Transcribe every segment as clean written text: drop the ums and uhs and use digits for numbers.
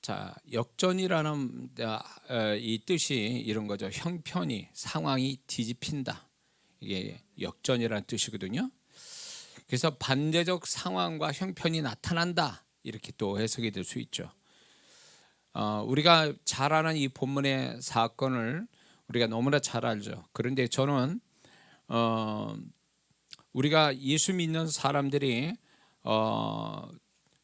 자, 역전이라는 이 뜻이 이런 거죠. 형편이, 상황이 뒤집힌다. 이게 역전이라는 뜻이거든요. 그래서 반대적 상황과 형편이 나타난다. 이렇게 또 해석이 될 수 있죠. 우리가 잘 아는 이 본문의 사건을 우리가 너무나 잘 알죠. 그런데 저는 우리가 예수 믿는 사람들이 뭐라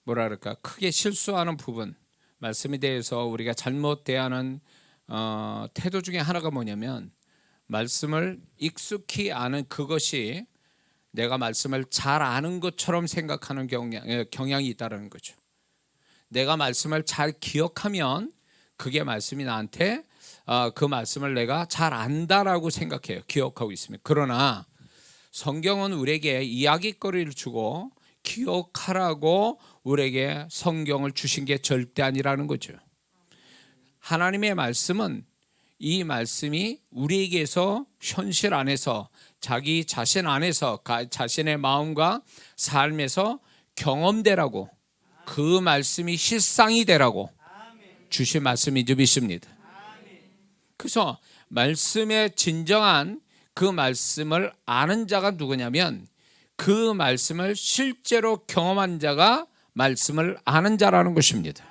그럴까, 크게 실수하는 부분, 말씀에 대해서 우리가 잘못 대하는 태도 중에 하나가 뭐냐면, 말씀을 익숙히 아는 그것이 내가 말씀을 잘 아는 것처럼 생각하는 경향이 있다는 거죠. 내가 말씀을 잘 기억하면 그게 말씀이 나한테 그 말씀을 내가 잘 안다라고 생각해요. 기억하고 있으면. 그러나 성경은 우리에게 이야기거리를 주고 기억하라고 우리에게 성경을 주신 게 절대 아니라는 거죠. 하나님의 말씀은 이 말씀이 우리에게서 현실 안에서, 자기 자신 안에서, 자신의 마음과 삶에서 경험되라고, 그 말씀이 실상이 되라고 주신 말씀인지 믿습니다. 그래서 말씀의 진정한 그 말씀을 아는 자가 누구냐면, 그 말씀을 실제로 경험한 자가 말씀을 아는 자라는 것입니다.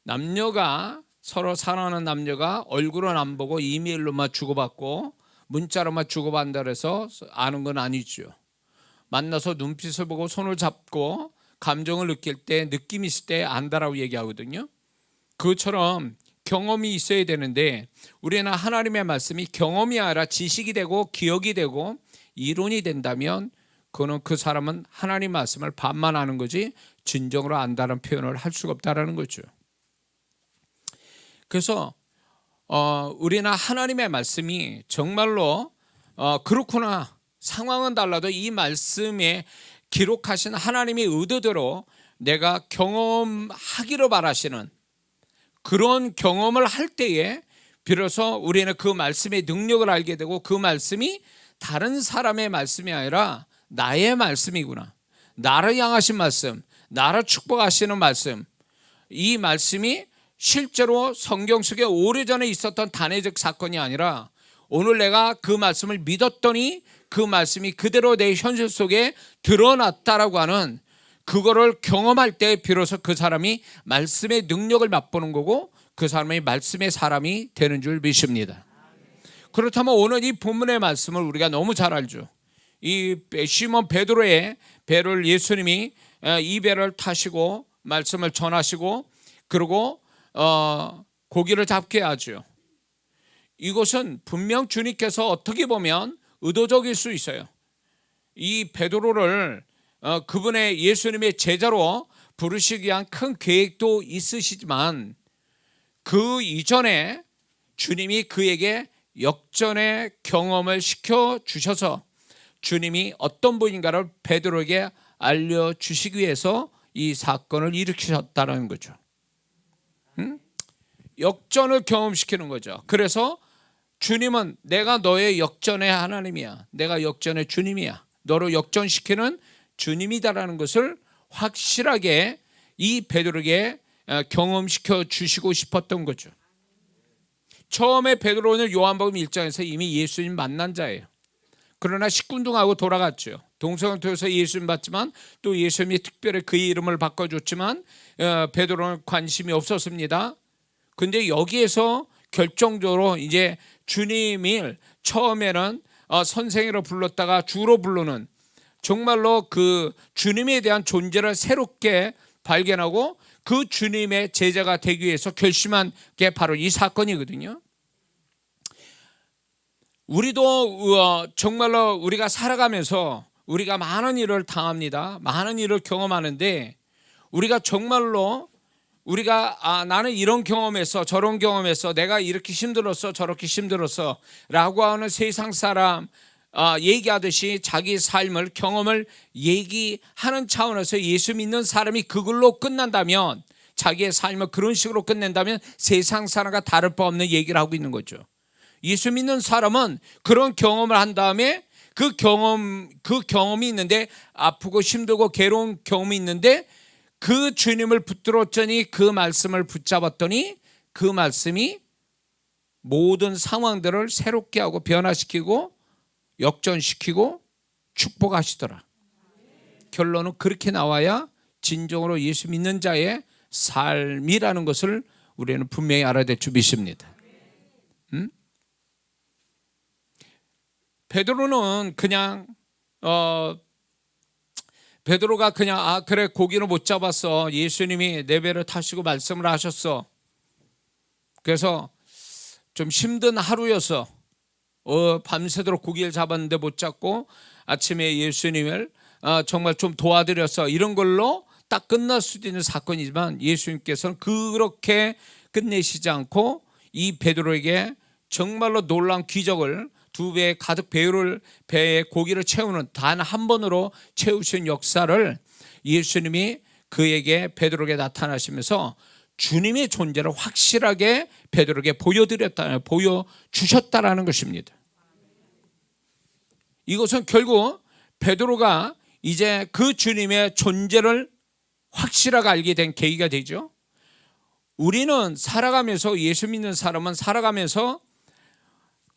남녀가, 서로 사랑하는 남녀가 얼굴은 안 보고 이메일로만 주고받고 문자로만 주고받는다 해서 아는 건 아니죠. 만나서 눈빛을 보고 손을 잡고 감정을 느낄 때, 느낌이 있을 때 안다라고 얘기하거든요. 그것처럼 경험이 있어야 되는데, 우리는 하나님의 말씀이 경험이 아니라 지식이 되고 기억이 되고 이론이 된다면, 그는 그 사람은 하나님 말씀을 반만 아는 거지 진정으로 안다는 표현을 할 수가 없다라는 거죠. 그래서 우리는 하나님의 말씀이 정말로 그렇구나, 상황은 달라도 이 말씀에 기록하신 하나님의 의도대로 내가 경험하기를 바라시는 그런 경험을 할 때에 비로소 우리는 그 말씀의 능력을 알게 되고, 그 말씀이 다른 사람의 말씀이 아니라 나의 말씀이구나, 나를 향하신 말씀, 나를 축복하시는 말씀, 이 말씀이 실제로 성경 속에 오래전에 있었던 단회적 사건이 아니라 오늘 내가 그 말씀을 믿었더니 그 말씀이 그대로 내 현실 속에 드러났다라고 하는, 그거를 경험할 때 비로소 그 사람이 말씀의 능력을 맛보는 거고, 그 사람이 말씀의 사람이 되는 줄 믿습니다. 그렇다면 오늘 이 본문의 말씀을 우리가 너무 잘 알죠. 이 시몬 베드로의 배를 예수님이 이 배를 타시고 말씀을 전하시고 그리고 고기를 잡게 하죠. 이것은 분명 주님께서 어떻게 보면 의도적일 수 있어요. 이 베드로를 그분의 예수님의 제자로 부르시기 위한 큰 계획도 있으시지만, 그 이전에 주님이 그에게 역전의 경험을 시켜주셔서 주님이 어떤 분인가를 베드로에게 알려주시기 위해서 이 사건을 일으키셨다는 거죠. 역전을 경험시키는 거죠. 그래서 주님은 내가 너의 역전의 하나님이야, 내가 역전의 주님이야, 너를 역전시키는 주님이다라는 것을 확실하게 이 베드로에게 경험시켜 주시고 싶었던 거죠. 처음에 베드로는 요한복음 1장에서 이미 예수님 만난 자예요. 그러나 시큰둥하고 돌아갔죠. 동성을 통해서 예수님 봤지만 또 예수님이 특별히 그의 이름을 바꿔줬지만 베드로는 관심이 없었습니다. 근데 여기에서 결정적으로 이제 주님을 처음에는 선생으로 불렀다가 주로 부르는, 정말로 그 주님에 대한 존재를 새롭게 발견하고 그 주님의 제자가 되기 위해서 결심한 게 바로 이 사건이거든요. 우리도 정말로 우리가 살아가면서 우리가 많은 일을 당합니다. 많은 일을 경험하는데, 우리가 정말로 우리가 나는 이런 경험했어, 저런 경험했어, 내가 이렇게 힘들었어, 저렇게 힘들었어 라고 하는 세상 사람 얘기하듯이 자기 삶을, 경험을 얘기하는 차원에서 예수 믿는 사람이 그걸로 끝난다면, 자기의 삶을 그런 식으로 끝낸다면 세상 사람과 다를 바 없는 얘기를 하고 있는 거죠. 예수 믿는 사람은 그런 경험을 한 다음에 그 경험이 있는데, 아프고 힘들고 괴로운 경험이 있는데 그 주님을 붙들었더니 그 말씀을 붙잡았더니 그 말씀이 모든 상황들을 새롭게 하고 변화시키고 역전시키고 축복하시더라. 결론은 그렇게 나와야 진정으로 예수 믿는 자의 삶이라는 것을 우리는 분명히 알아야 될 줄 믿습니다. 베드로는 그냥 베드로가 그냥 그래 고기는 못 잡았어. 예수님이 내 배를 타시고 말씀을 하셨어. 그래서 좀 힘든 하루여서 밤새도록 고기를 잡았는데 못 잡고 아침에 예수님을 정말 좀 도와드렸어. 이런 걸로 딱 끝날 수도 있는 사건이지만 예수님께서는 그렇게 끝내시지 않고 이 베드로에게 정말로 놀라운 기적을 2배 가득 배에 고기를 채우는 단 한 번으로 채우신 역사를 예수님이 그에게 베드로에게 나타나시면서 주님의 존재를 확실하게 베드로에게 보여주셨다라는 것입니다. 이것은 결국 베드로가 이제 그 주님의 존재를 확실하게 알게 된 계기가 되죠. 우리는 살아가면서 예수 믿는 사람은 살아가면서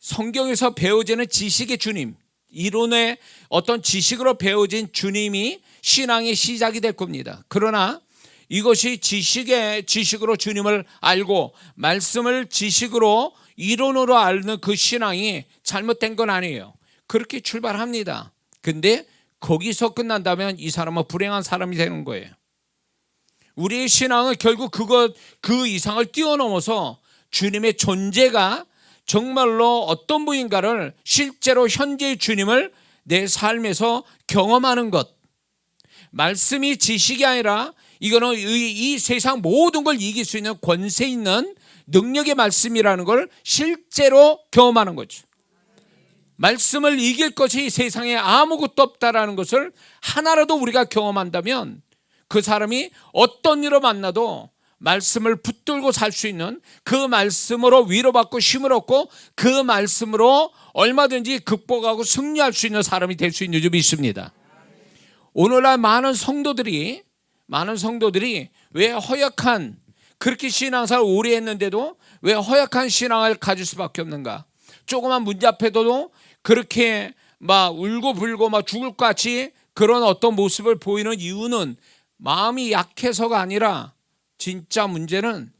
성경에서 배워지는 지식의 주님, 이론의 어떤 지식으로 배워진 주님이 신앙의 시작이 될 겁니다. 그러나 이것이 지식으로 주님을 알고 말씀을 지식으로 이론으로 아는 그 신앙이 잘못된 건 아니에요. 그렇게 출발합니다. 근데 거기서 끝난다면 이 사람은 불행한 사람이 되는 거예요. 우리의 신앙은 결국 그 이상을 뛰어넘어서 주님의 존재가 정말로 어떤 분인가를 실제로 현재의 주님을 내 삶에서 경험하는 것. 말씀이 지식이 아니라 이거는 이 세상 모든 걸 이길 수 있는 권세 있는 능력의 말씀이라는 걸 실제로 경험하는 거죠. 말씀을 이길 것이 세상에 아무것도 없다라는 것을 하나라도 우리가 경험한다면 그 사람이 어떤 일을 만나도 말씀을 붙들고 살 수 있는, 그 말씀으로 위로받고 힘을 얻고 그 말씀으로 얼마든지 극복하고 승리할 수 있는 사람이 될 수 있는 줄 믿습니다. 오늘날 많은 성도들이 왜 허약한, 그렇게 신앙생활 오래 했는데도 왜 허약한 신앙을 가질 수밖에 없는가? 조그만 문제 앞에도 그렇게 막 울고불고 막 죽을 것 같이 그런 어떤 모습을 보이는 이유는 마음이 약해서가 아니라 진짜 문제는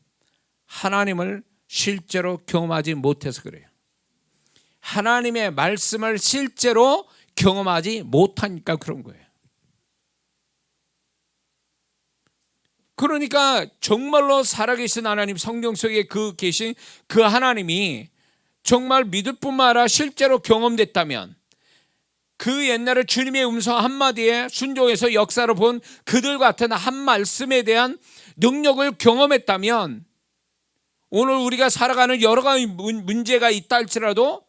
하나님을 실제로 경험하지 못해서 그래요. 하나님의 말씀을 실제로 경험하지 못하니까 그런 거예요. 그러니까 정말로 살아계신 하나님, 성경 속에 계신 그 하나님이 정말 믿을 뿐만 아니라 실제로 경험됐다면, 그 옛날에 주님의 음성 한마디에 순종해서 역사를 본 그들 같은 한 말씀에 대한 능력을 경험했다면, 오늘 우리가 살아가는 여러 가지 문제가 있다 할지라도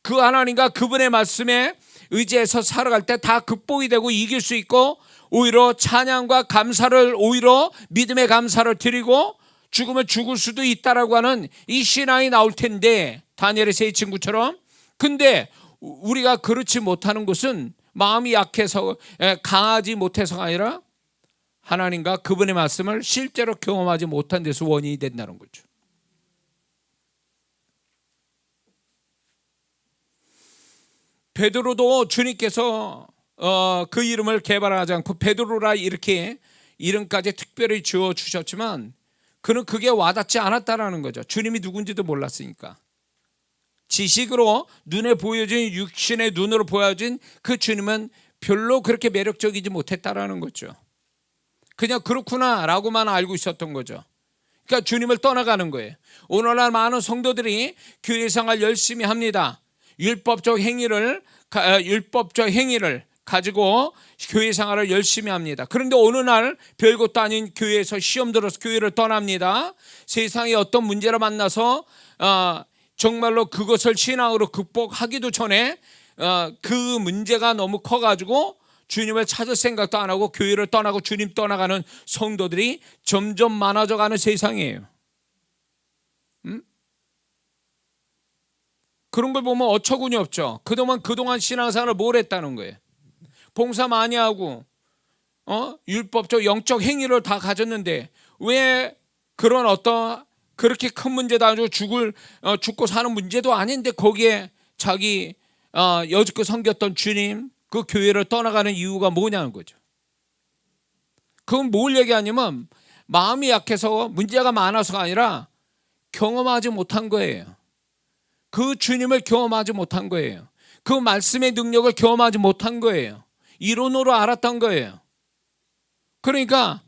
그 하나님과 그분의 말씀에 의지해서 살아갈 때 다 극복이 되고 이길 수 있고, 오히려 찬양과 감사를, 오히려 믿음의 감사를 드리고 죽으면 죽을 수도 있다라고 하는 이 신앙이 나올 텐데, 다니엘의 세 친구처럼. 근데 우리가 그렇지 못하는 것은 마음이 약해서, 강하지 못해서가 아니라 하나님과 그분의 말씀을 실제로 경험하지 못한 데서 원인이 된다는 거죠. 베드로도 주님께서 그 이름을 개발하지 않고 베드로라 이렇게 이름까지 특별히 지어 주셨지만 그는 그게 와닿지 않았다라는 거죠. 주님이 누군지도 몰랐으니까. 지식으로 눈에 보여진, 육신의 눈으로 보여진 그 주님은 별로 그렇게 매력적이지 못했다라는 거죠. 그냥 그렇구나라고만 알고 있었던 거죠. 그러니까 주님을 떠나가는 거예요. 오늘날 많은 성도들이 교회 생활 열심히 합니다. 율법적 행위를 가지고 교회 생활을 열심히 합니다. 그런데 어느 날 별것도 아닌 교회에서 시험 들어서 교회를 떠납니다. 세상에 어떤 문제를 만나서 정말로 그것을 신앙으로 극복하기도 전에 그 문제가 너무 커가지고 주님을 찾을 생각도 안 하고 교회를 떠나고 주님 떠나가는 성도들이 점점 많아져가는 세상이에요. 그런 걸 보면 어처구니 없죠. 그동안 신앙생활을 뭘 했다는 거예요. 봉사 많이 하고 율법적 영적 행위를 다 가졌는데 왜 그런 어떤 그렇게 큰 문제도 아니고 죽고 사는 문제도 아닌데 거기에 자기 여지껏 섬겼던 주님 그 교회를 떠나가는 이유가 뭐냐는 거죠. 그건 뭘 얘기하냐면 마음이 약해서 문제가 많아서가 아니라 경험하지 못한 거예요. 그 주님을 경험하지 못한 거예요. 그 말씀의 능력을 경험하지 못한 거예요. 이론으로 알았던 거예요. 그러니까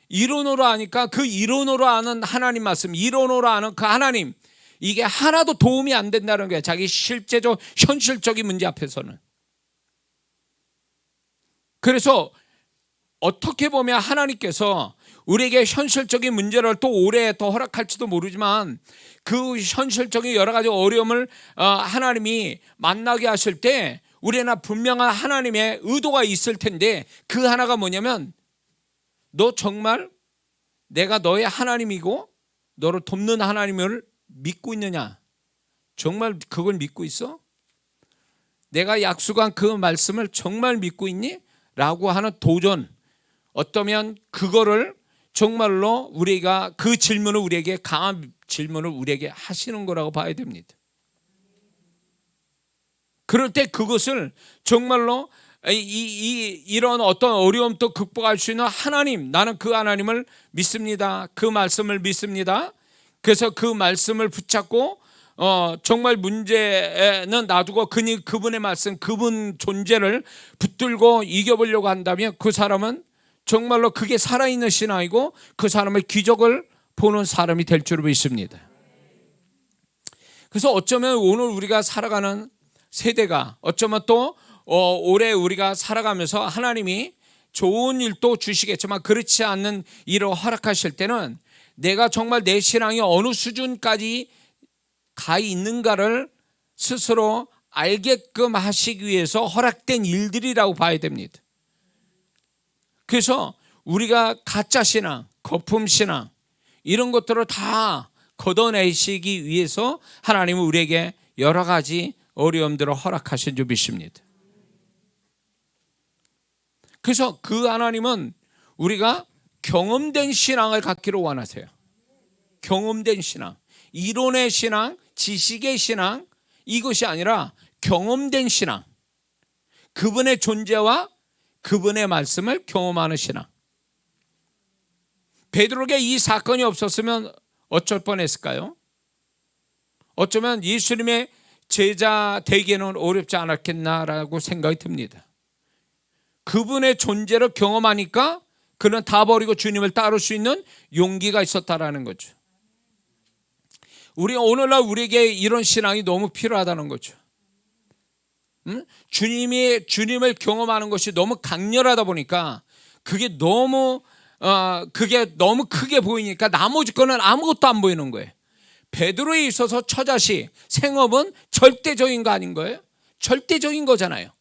이론으로 아니까 그 이론으로 아는 하나님 말씀, 이론으로 아는 그 하나님, 이게 하나도 도움이 안 된다는 거예요. 자기 실제적 현실적인 문제 앞에서는. 그래서 어떻게 보면 하나님께서 우리에게 현실적인 문제를 또 오래 더 허락할지도 모르지만 그 현실적인 여러 가지 어려움을 하나님이 만나게 하실 때 우리는 분명한 하나님의 의도가 있을 텐데 그 하나가 뭐냐면 너 정말 내가 너의 하나님이고 너를 돕는 하나님을 믿고 있느냐? 정말 그걸 믿고 있어? 내가 약속한 그 말씀을 정말 믿고 있니? 라고 하는 도전. 어떠면 그거를 정말로 우리가 그 질문을 우리에게 강한 질문을 우리에게 하시는 거라고 봐야 됩니다. 그럴 때 그것을 정말로 이런 어떤 어려움도 극복할 수 있는 하나님, 나는 그 하나님을 믿습니다. 그 말씀을 믿습니다. 그래서 그 말씀을 붙잡고 정말 문제는 놔두고 그분의 말씀, 그분 존재를 붙들고 이겨보려고 한다면 그 사람은 정말로 그게 살아있는 신앙이고 그 사람의 기적을 보는 사람이 될 줄 믿습니다. 그래서 어쩌면 오늘 우리가 살아가는 세대가 어쩌면 또 올해 우리가 살아가면서 하나님이 좋은 일도 주시겠지만 그렇지 않는 일을 허락하실 때는 내가 정말 내 신앙이 어느 수준까지 가 있는가를 스스로 알게끔 하시기 위해서 허락된 일들이라고 봐야 됩니다. 그래서 우리가 가짜 신앙, 거품 신앙 이런 것들을 다 걷어내시기 위해서 하나님은 우리에게 여러 가지 어려움들을 허락하신 줄 믿습니다. 그래서 그 하나님은 우리가 경험된 신앙을 갖기를 원하세요. 경험된 신앙, 이론의 신앙, 지식의 신앙 이것이 아니라 경험된 신앙, 그분의 존재와 그분의 말씀을 경험하는 신앙. 베드로에게 이 사건이 없었으면 어쩔 뻔했을까요? 어쩌면 예수님의 제자 되기는 어렵지 않았겠나라고 생각이 듭니다. 그분의 존재를 경험하니까 그는 다 버리고 주님을 따를 수 있는 용기가 있었다라는 거죠. 우리가 오늘날 우리에게 이런 신앙이 너무 필요하다는 거죠. 주님을 경험하는 것이 너무 강렬하다 보니까 그게 너무 크게 보이니까 나머지 거는 아무것도 안 보이는 거예요. 베드로에 있어서 처자식 생업은 절대적인 거 아닌 거예요? 절대적인 거잖아요.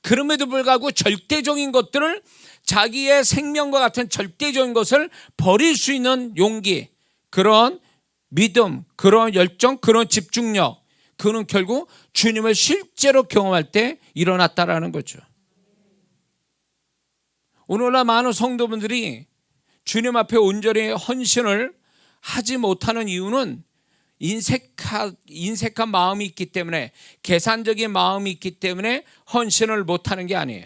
그럼에도 불구하고 절대적인 것들을 자기의 생명과 같은 절대적인 것을 버릴 수 있는 용기, 그런 믿음, 그런 열정, 그런 집중력, 그는 결국 주님을 실제로 경험할 때 일어났다라는 거죠. 오늘날 많은 성도분들이 주님 앞에 온전히 헌신을 하지 못하는 이유는 인색한 마음이 있기 때문에, 계산적인 마음이 있기 때문에 헌신을 못하는 게 아니에요.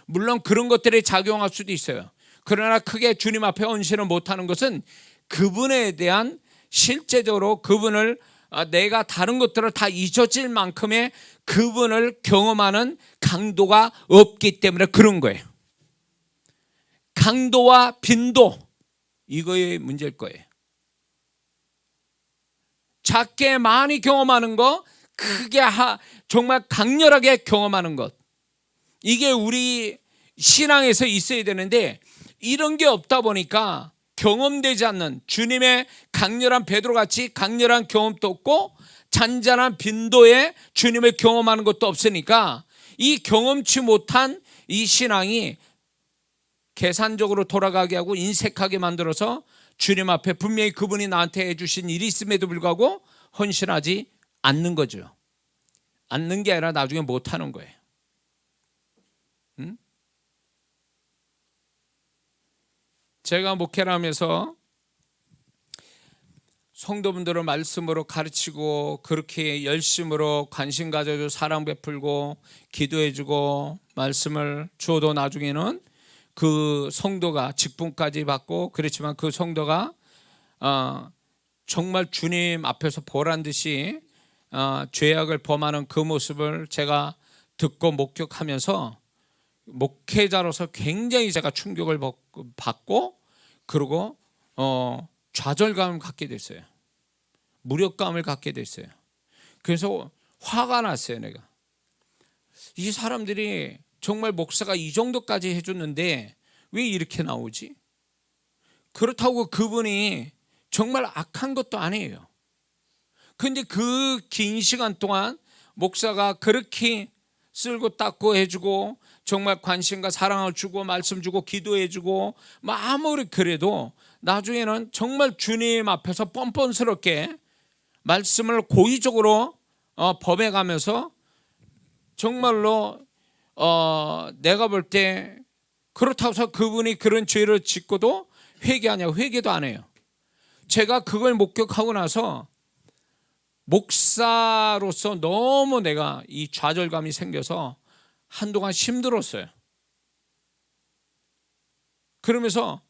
물론 그런 것들이 작용할 수도 있어요. 그러나 크게 주님 앞에 헌신을 못하는 것은 그분에 대한 실제적으로 그분을 내가 다른 것들을 다 잊어질 만큼의 그분을 경험하는 강도가 없기 때문에 그런 거예요. 강도와 빈도, 이거의 문제일 거예요. 작게 많이 경험하는 거, 크게 정말 강렬하게 경험하는 것, 이게 우리 신앙에서 있어야 되는데 이런 게 없다 보니까 경험되지 않는, 주님의 강렬한 베드로같이 강렬한 경험도 없고 잔잔한 빈도에 주님을 경험하는 것도 없으니까 이 경험치 못한 이 신앙이 계산적으로 돌아가게 하고 인색하게 만들어서 주님 앞에 분명히 그분이 나한테 해주신 일이 있음에도 불구하고 헌신하지 않는 거죠. 않는 게 아니라 나중에 못하는 거예요. 제가 목회를 하면서 성도분들을 말씀으로 가르치고 그렇게 열심으로 관심 가져주고 사랑 베풀고 기도해주고 말씀을 주어도 나중에는 그 성도가 직분까지 받고 그렇지만 그 성도가 정말 주님 앞에서 보란 듯이 죄악을 범하는 그 모습을 제가 듣고 목격하면서 목회자로서 굉장히 제가 충격을 받고 그리고 좌절감을 갖게 됐어요. 무력감을 갖게 됐어요. 그래서 화가 났어요. 내가 이 사람들이 정말 목사가 이 정도까지 해줬는데 왜 이렇게 나오지? 그렇다고 그분이 정말 악한 것도 아니에요. 근데 그 긴 시간 동안 목사가 그렇게 쓸고 닦고 해주고 정말 관심과 사랑을 주고 말씀 주고 기도해주고 아무리 그래도 나중에는 정말 주님 앞에서 뻔뻔스럽게 말씀을 고의적으로 범해가면서 정말로 내가 볼 때 그렇다고 해서 그분이 그런 죄를 짓고도 회개하냐? 회개도 안 해요. 제가 그걸 목격하고 나서 목사로서 너무 내가 이 좌절감이 생겨서 한동안 힘들었어요. 그러면서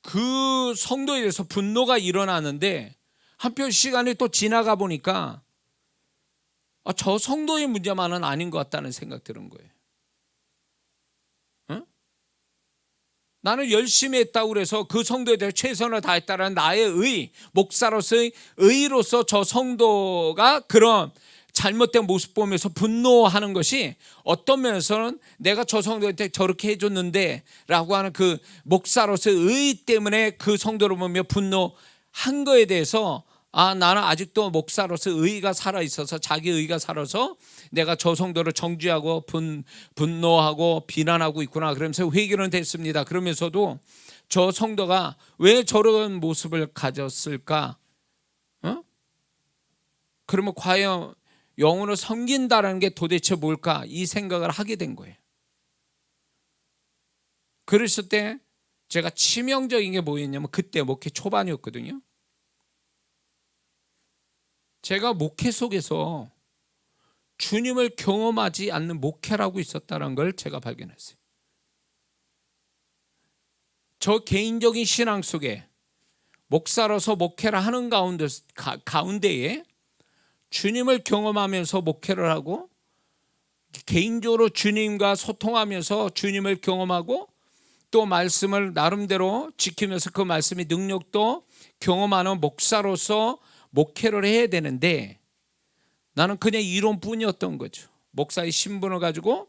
그 성도에 대해서 분노가 일어나는데 한편 시간이 또 지나가 보니까 저 성도의 문제만은 아닌 것 같다는 생각 들은 거예요. 나는 열심히 했다고 그래서 그 성도에 대해 최선을 다했다는 나의 목사로서의 의로서 저 성도가 그런 잘못된 모습 보면서 분노하는 것이 어떤 면에서는 내가 저 성도한테 저렇게 해줬는데 라고 하는 그 목사로서의 의 때문에 그 성도를 보며 분노한 거에 대해서 나는 아직도 목사로서 의의가 살아있어서 자기 의의가 살아서 내가 저 성도를 정죄하고 분노하고 비난하고 있구나 그러면서 회개는 됐습니다. 그러면서도 저 성도가 왜 저런 모습을 가졌을까? 그러면 과연 영혼을 섬긴다는 게 도대체 뭘까? 이 생각을 하게 된 거예요. 그랬을 때 제가 치명적인 게 뭐였냐면 그때 목회 초반이었거든요. 제가 목회 속에서 주님을 경험하지 않는 목회라고 있었다는 걸 제가 발견했어요. 저 개인적인 신앙 속에 목사로서 목회를 하는 가운데에 주님을 경험하면서 목회를 하고 개인적으로 주님과 소통하면서 주님을 경험하고 또 말씀을 나름대로 지키면서 그 말씀의 능력도 경험하는 목사로서 목회를 해야 되는데 나는 그냥 이론뿐이었던 거죠. 목사의 신분을 가지고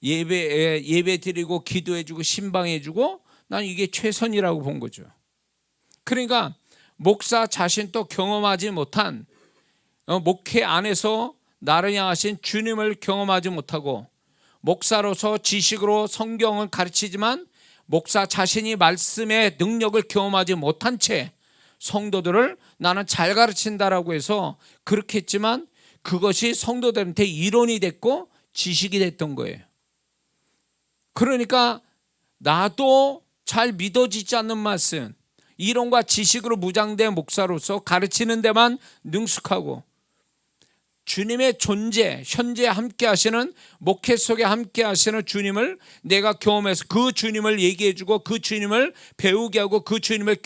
예배 드리고 기도해주고 신방해주고 난 이게 최선이라고 본 거죠. 그러니까 목사 자신도 경험하지 못한 목회 안에서 나를 향하신 주님을 경험하지 못하고 목사로서 지식으로 성경을 가르치지만 목사 자신이 말씀의 능력을 경험하지 못한 채 성도들을 나는 잘 가르친다라고 해서 그렇게 했지만 그것이 성도들한테 이론이 됐고 지식이 됐던 거예요. 그러니까 나도 잘 믿어지지 않는 말씀, 이론과 지식으로 무장된 목사로서 가르치는 데만 능숙하고 주님의 존재, 현재 함께 하시는 목회 속에 함께 하시는 주님을 내가 경험해서 그 주님을 얘기해주고 그 주님을 배우게 하고 그 주님을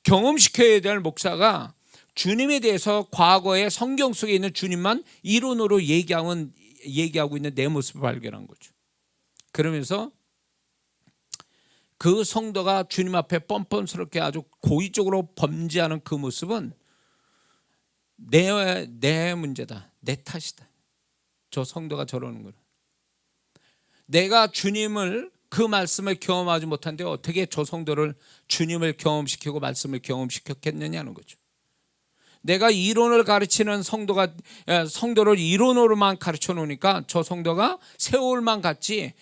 경험시켜야 될 목사가 주님에 대해서 과거의 성경 속에 있는 주님만 이론으로 얘기하고 있는 내 모습을 발견한 거죠. 그러면서 그 성도가 주님 앞에 뻔뻔스럽게 아주 고의적으로 범죄하는 그 모습은 내 문제다. 내 탓이다. 저 성도가 저러는 거는. 내가 주님을 그 말씀을 경험하지 못한데 어떻게 저 성도를 주님을 경험시키고 말씀을 경험시켰겠느냐는 거죠. 내가 이론을 가르치는 성도를 이론으로만 가르쳐 놓으니까 저 성도가 세월만 갔지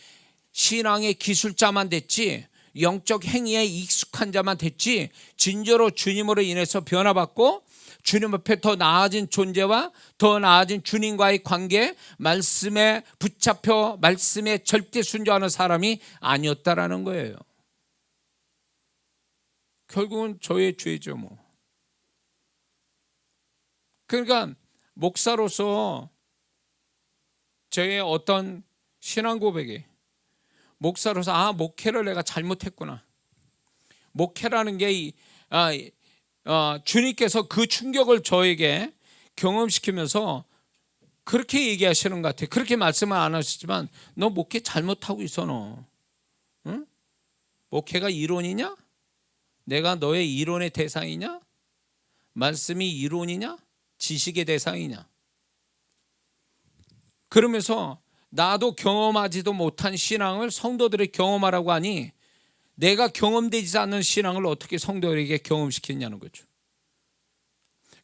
신앙의 기술자만 됐지 영적 행위에 익숙한 자만 됐지 진짜로 주님으로 인해서 변화받고 주님 앞에 더 나아진 존재와 더 나아진 주님과의 관계, 말씀에 붙잡혀 말씀에 절대 순종하는 사람이 아니었다라는 거예요. 결국은 저의 죄죠 뭐. 그러니까 목사로서 저의 어떤 신앙 고백이, 목사로서 목회를 내가 잘못했구나, 목회라는 게 주님께서 그 충격을 저에게 경험시키면서 그렇게 얘기하시는 것 같아요. 그렇게 말씀은 안 하시지만 너 목회 잘못하고 있어 너. 응? 목회가 이론이냐? 내가 너의 이론의 대상이냐? 말씀이 이론이냐? 지식의 대상이냐? 그러면서 나도 경험하지도 못한 신앙을 성도들이 경험하라고 하니 내가 경험되지 않는 신앙을 어떻게 성도들에게 경험시켰냐는 거죠.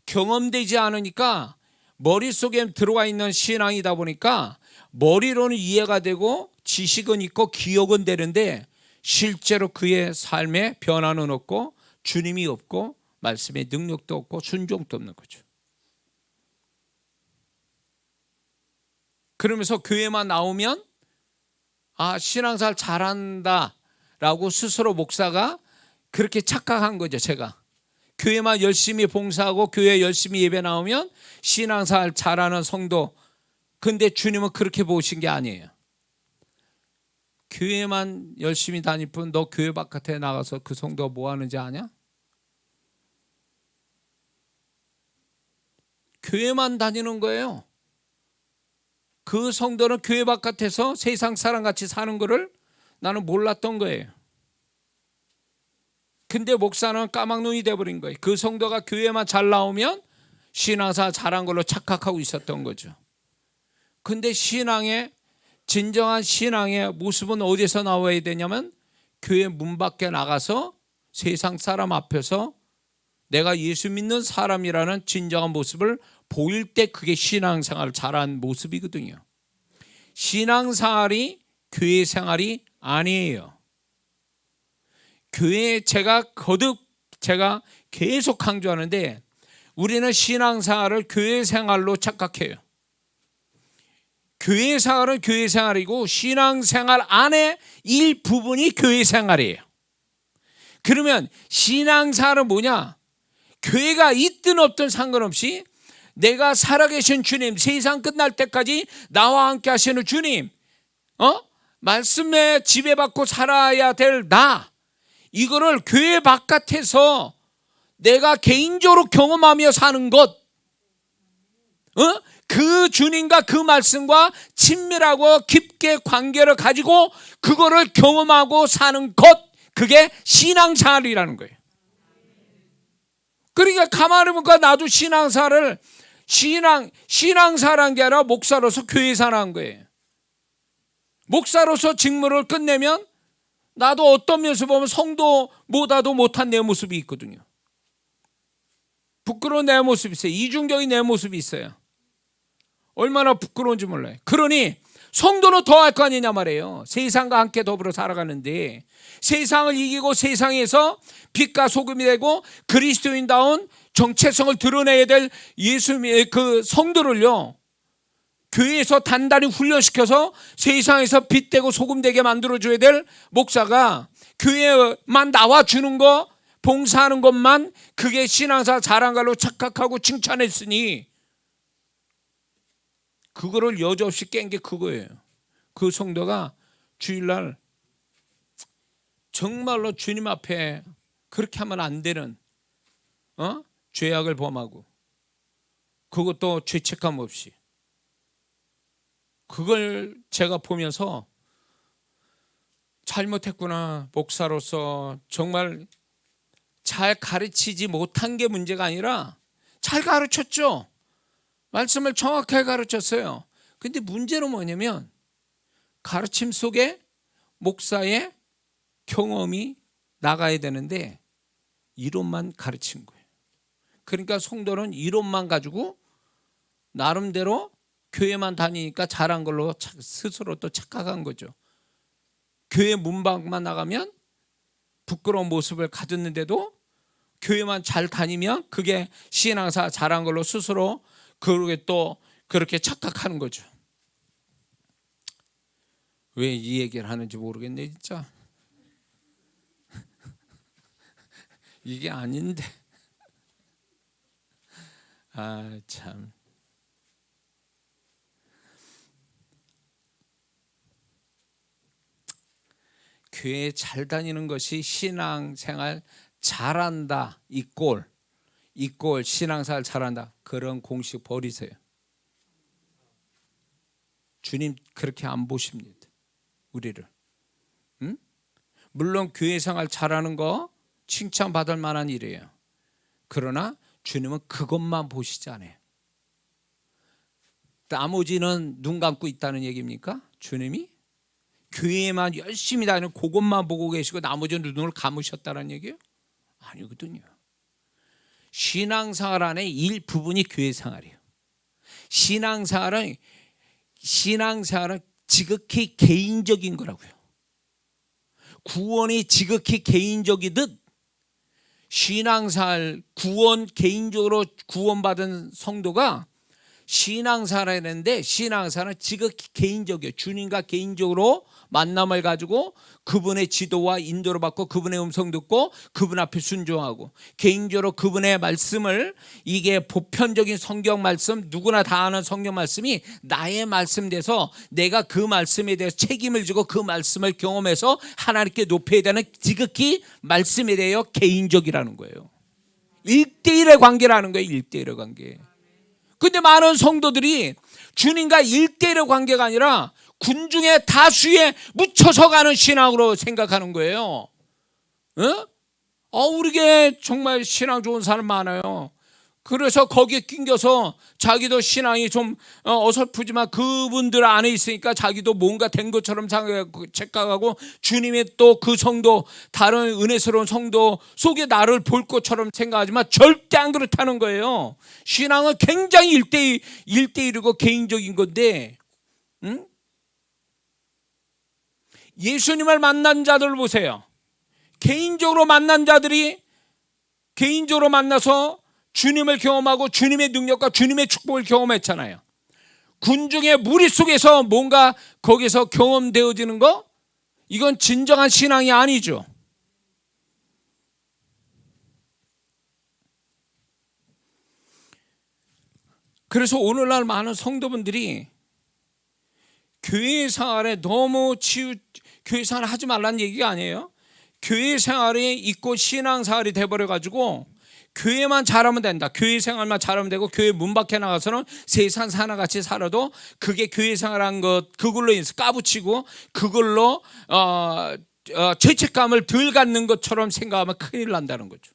경험되지 않으니까 머릿속에 들어와 있는 신앙이다 보니까 머리로는 이해가 되고 지식은 있고 기억은 되는데 실제로 그의 삶에 변화는 없고 주님이 없고 말씀의 능력도 없고 순종도 없는 거죠. 그러면서 교회만 나오면 신앙생활 잘한다 라고 스스로 목사가 그렇게 착각한 거죠. 제가 교회만 열심히 봉사하고 교회 열심히 예배 나오면 신앙생활 잘하는 성도. 근데 주님은 그렇게 보신 게 아니에요. 교회만 열심히 다닐 뿐 너 교회 바깥에 나가서 그 성도가 뭐 하는지 아냐? 교회만 다니는 거예요. 그 성도는 교회 바깥에서 세상 사람같이 사는 거를 나는 몰랐던 거예요. 근데 목사는 까막눈이 돼버린 거예요. 그 성도가 교회만 잘 나오면 신앙생활 잘한 걸로 착각하고 있었던 거죠. 근데 진정한 신앙의 모습은 어디서 나와야 되냐면 교회 문 밖에 나가서 세상 사람 앞에서 내가 예수 믿는 사람이라는 진정한 모습을 보일 때 그게 신앙생활을 잘한 모습이거든요. 신앙생활이 교회 생활이 아니에요. 교회에 제가 계속 강조하는데 우리는 신앙생활을 교회 생활로 착각해요. 교회 생활은 교회 생활이고 신앙생활 안에 일부분이 교회 생활이에요. 그러면 신앙생활은 뭐냐? 교회가 있든 없든 상관없이 내가 살아계신 주님, 세상 끝날 때까지 나와 함께 하시는 주님, 말씀에 지배받고 살아야 될 나, 이거를 교회 바깥에서 내가 개인적으로 경험하며 사는 것, 그 주님과 그 말씀과 친밀하고 깊게 관계를 가지고 그거를 경험하고 사는 것, 그게 신앙생활이라는 거예요. 그러니까 가만히 보니까 나도 신앙생활을 신앙생활한 게 아니라 목사로서 교회생활한 거예요. 목사로서 직무를 끝내면 나도 어떤 면에서 보면 성도보다도 못한 내 모습이 있거든요. 부끄러운 내 모습이 있어요. 이중적인 내 모습이 있어요. 얼마나 부끄러운지 몰라요. 그러니 성도는 더 할 거 아니냐 말이에요. 세상과 함께 더불어 살아가는데 세상을 이기고 세상에서 빛과 소금이 되고 그리스도인다운 정체성을 드러내야 될 예수님의 그 성도를요, 교회에서 단단히 훈련시켜서 세상에서 빛되고 소금되게 만들어줘야 될 목사가 교회만 나와주는 거, 봉사하는 것만 그게 신앙생활 잘한 걸로 착각하고 칭찬했으니 그거를 여지없이 깬 게 그거예요. 그 성도가 주일날 정말로 주님 앞에 그렇게 하면 안 되는 죄악을 범하고 그것도 죄책감 없이, 그걸 제가 보면서 잘못했구나. 목사로서 정말 잘 가르치지 못한 게 문제가 아니라 잘 가르쳤죠. 말씀을 정확하게 가르쳤어요. 근데 문제는 뭐냐면 가르침 속에 목사의 경험이 나가야 되는데 이론만 가르친 거예요. 그러니까 성도는 이론만 가지고 나름대로 교회만 다니니까 잘한 걸로 스스로 또 착각한 거죠. 교회 문밖만 나가면 부끄러운 모습을 가졌는데도 교회만 잘 다니면 그게 신앙사 잘한 걸로 스스로 그렇게 착각하는 거죠. 왜 이 얘기를 하는지 모르겠네 진짜. 이게 아닌데. 아, 참. 교회 잘 다니는 것이 신앙생활 잘한다, 이꼴 신앙생활 잘한다, 그런 공식 버리세요. 주님 그렇게 안 보십니다, 우리를. 응? 물론 교회 생활 잘하는 거 칭찬받을 만한 일이에요. 그러나 주님은 그것만 보시지 않아요. 나머지는 눈 감고 있다는 얘기입니까? 주님이 교회에만 열심히 다니는 그것만 보고 계시고 나머지는 눈을 감으셨다는 얘기예요? 아니거든요. 신앙생활 안에 일부분이 교회생활이에요. 신앙생활은 지극히 개인적인 거라고요. 구원이 지극히 개인적이듯 신앙생활, 구원, 개인적으로 구원받은 성도가 신앙생활을 했는데, 신앙생활은 지극히 개인적이에요. 주님과 개인적으로 만남을 가지고 그분의 지도와 인도를 받고 그분의 음성 듣고 그분 앞에 순종하고 개인적으로 그분의 말씀을, 이게 보편적인 성경 말씀, 누구나 다 아는 성경 말씀이 나의 말씀 돼서 내가 그 말씀에 대해서 책임을 지고 그 말씀을 경험해서 하나님께 높여야 되는 지극히 말씀에 대하여 개인적이라는 거예요. 1대1의 관계라는 거예요. 1대1의 관계. 근데 많은 성도들이 주님과 1대1의 관계가 아니라 군중의 다수에 묻혀서 가는 신앙으로 생각하는 거예요. 우리 교회 정말 신앙 좋은 사람 많아요. 그래서 거기에 낑겨서 자기도 신앙이 좀 어설프지만 그분들 안에 있으니까 자기도 뭔가 된 것처럼 착각하고 주님의 또 그 성도, 다른 은혜스러운 성도 속에 나를 볼 것처럼 생각하지만 절대 안 그렇다는 거예요. 신앙은 굉장히 1대1이고 개인적인 건데, 예수님을 만난 자들 보세요. 개인적으로 만난 자들이 개인적으로 만나서 주님을 경험하고 주님의 능력과 주님의 축복을 경험했잖아요. 군중의 무리 속에서 뭔가 거기서 경험되어지는 거, 이건 진정한 신앙이 아니죠. 그래서 오늘날 많은 성도분들이 교회 생활에 너무 교회 생활 하지 말라는 얘기가 아니에요. 교회 생활이 있고 신앙생활이 돼버려가지고 교회만 잘하면 된다, 교회 생활만 잘하면 되고 교회 문 밖에 나가서는 세상 사나같이 살아도 그게 교회 생활한 것, 그걸로 인해서 까부치고 그걸로 죄책감을 덜 갖는 것처럼 생각하면 큰일 난다는 거죠.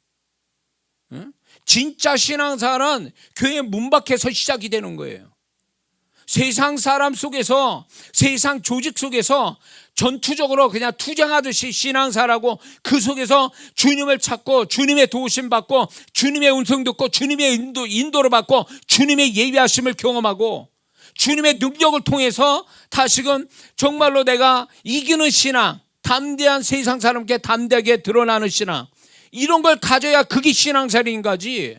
진짜 신앙생활은 교회 문 밖에서 시작이 되는 거예요. 세상 사람 속에서, 세상 조직 속에서 전투적으로 그냥 투쟁하듯이 신앙사라고 그 속에서 주님을 찾고 주님의 도우심 받고 주님의 음성 듣고 주님의 인도를 받고 주님의 예비하심을 경험하고 주님의 능력을 통해서 다시금 정말로 내가 이기는 신앙, 담대한 세상 사람께 담대하게 드러나는 신앙, 이런 걸 가져야 그게 신앙생활인 거지.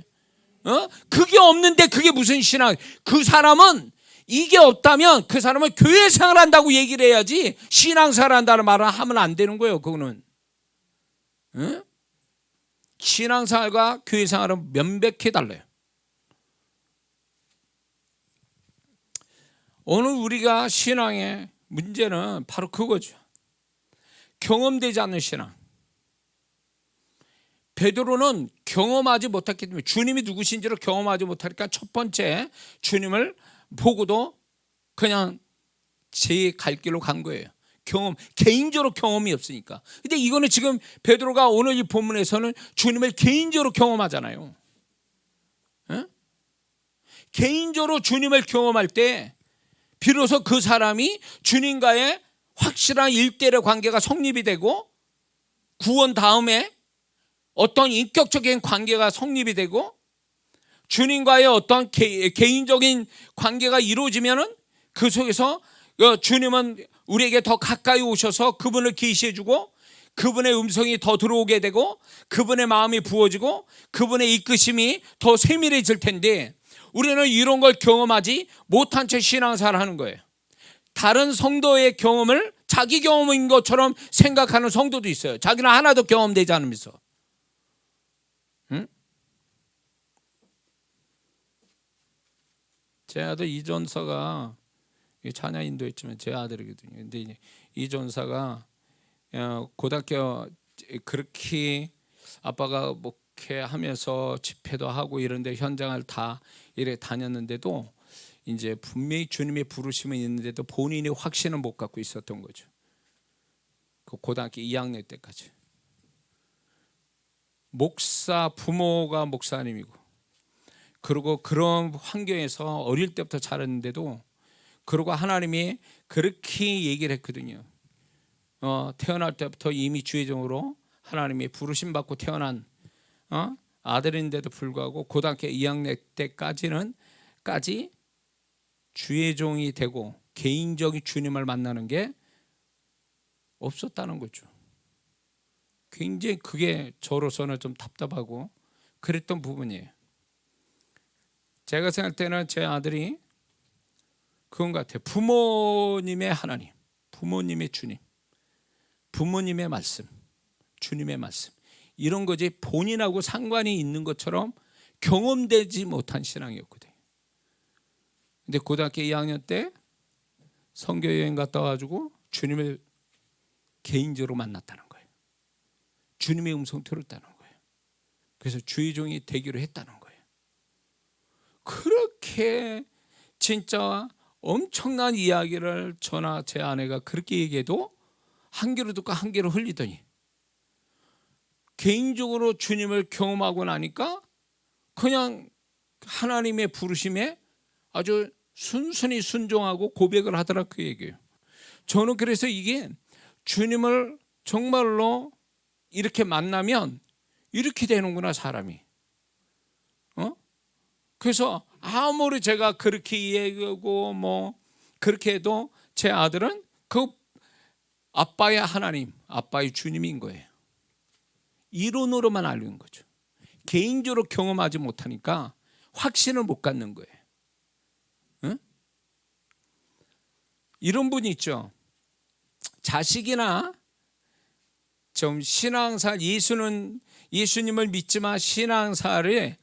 그게 없는데 그게 무슨 신앙? 그 사람은 이게 없다면 그 사람은 교회 생활한다고 얘기를 해야지 신앙생활 한다는 말을 하면 안 되는 거예요. 그거는 신앙생활과 교회 생활은 명백히 달라요. 오늘 우리가 신앙의 문제는 바로 그거죠. 경험되지 않는 신앙. 베드로는 경험하지 못했기 때문에, 주님이 누구신지를 경험하지 못하니까 첫 번째 주님을 보고도 그냥 제 갈 길로 간 거예요. 개인적으로 경험이 없으니까. 근데 이거는 지금 베드로가 오늘 이 본문에서는 주님을 개인적으로 경험하잖아요. 개인적으로 주님을 경험할 때 비로소 그 사람이 주님과의 확실한 일대일의 관계가 성립이 되고, 구원 다음에 어떤 인격적인 관계가 성립이 되고, 주님과의 어떤 개인적인 관계가 이루어지면은 그 속에서 주님은 우리에게 더 가까이 오셔서 그분을 계시해주고 그분의 음성이 더 들어오게 되고 그분의 마음이 부어지고 그분의 이끄심이 더 세밀해질 텐데, 우리는 이런 걸 경험하지 못한 채 신앙생활을 하는 거예요. 다른 성도의 경험을 자기 경험인 것처럼 생각하는 성도도 있어요. 자기는 하나도 경험되지 않으면서. 제 아들 이전사가 찬양 인도했지만 제 아들이거든요. 근데 이전사가 고등학교 그렇게 아빠가 목회하면서 집회도 하고 이런데 현장을 다 이래 다녔는데도 이제 분명히 주님의 부르심은 있는데도 본인이 확신을 못 갖고 있었던 거죠. 그 고등학교 2학년 때까지. 목사 부모가 목사님이고, 그리고 그런 환경에서 어릴 때부터 자랐는데도, 그리고 하나님이 그렇게 얘기를 했거든요. 태어날 때부터 이미 주의종으로 하나님이 부르심 받고 태어난 아들인데도 불구하고 고등학교 2학년 때까지 주의종이 되고 개인적인 주님을 만나는 게 없었다는 거죠. 굉장히 그게 저로서는 좀 답답하고 그랬던 부분이에요. 제가 생각할 때는 제 아들이 그건 것 같아요. 부모님의 하나님, 부모님의 주님, 부모님의 말씀, 주님의 말씀, 이런 거지 본인하고 상관이 있는 것처럼 경험되지 못한 신앙이었거든요. 근데 고등학교 2학년 때 선교 여행 갔다 와가지고 주님을 개인적으로 만났다는 거예요. 주님의 음성 들었다는 거예요. 그래서 주의종이 되기로 했다는 거예요. 그렇게 진짜 엄청난 이야기를 저나 제 아내가 그렇게 얘기해도 한 귀로 듣고 한 귀로 흘리더니 개인적으로 주님을 경험하고 나니까 그냥 하나님의 부르심에 아주 순순히 순종하고 고백을 하더라, 그 얘기예요. 저는 그래서 이게 주님을 정말로 이렇게 만나면 이렇게 되는구나, 사람이. 그래서 아무리 제가 그렇게 얘기하고 그렇게 해도 제 아들은 그 아빠의 하나님, 아빠의 주님인 거예요. 이론으로만 알고 있는 거죠. 개인적으로 경험하지 못하니까 확신을 못 갖는 거예요. 응? 이런 분이 있죠. 자식이나 좀 신앙생활, 예수님을 믿지만 신앙생활에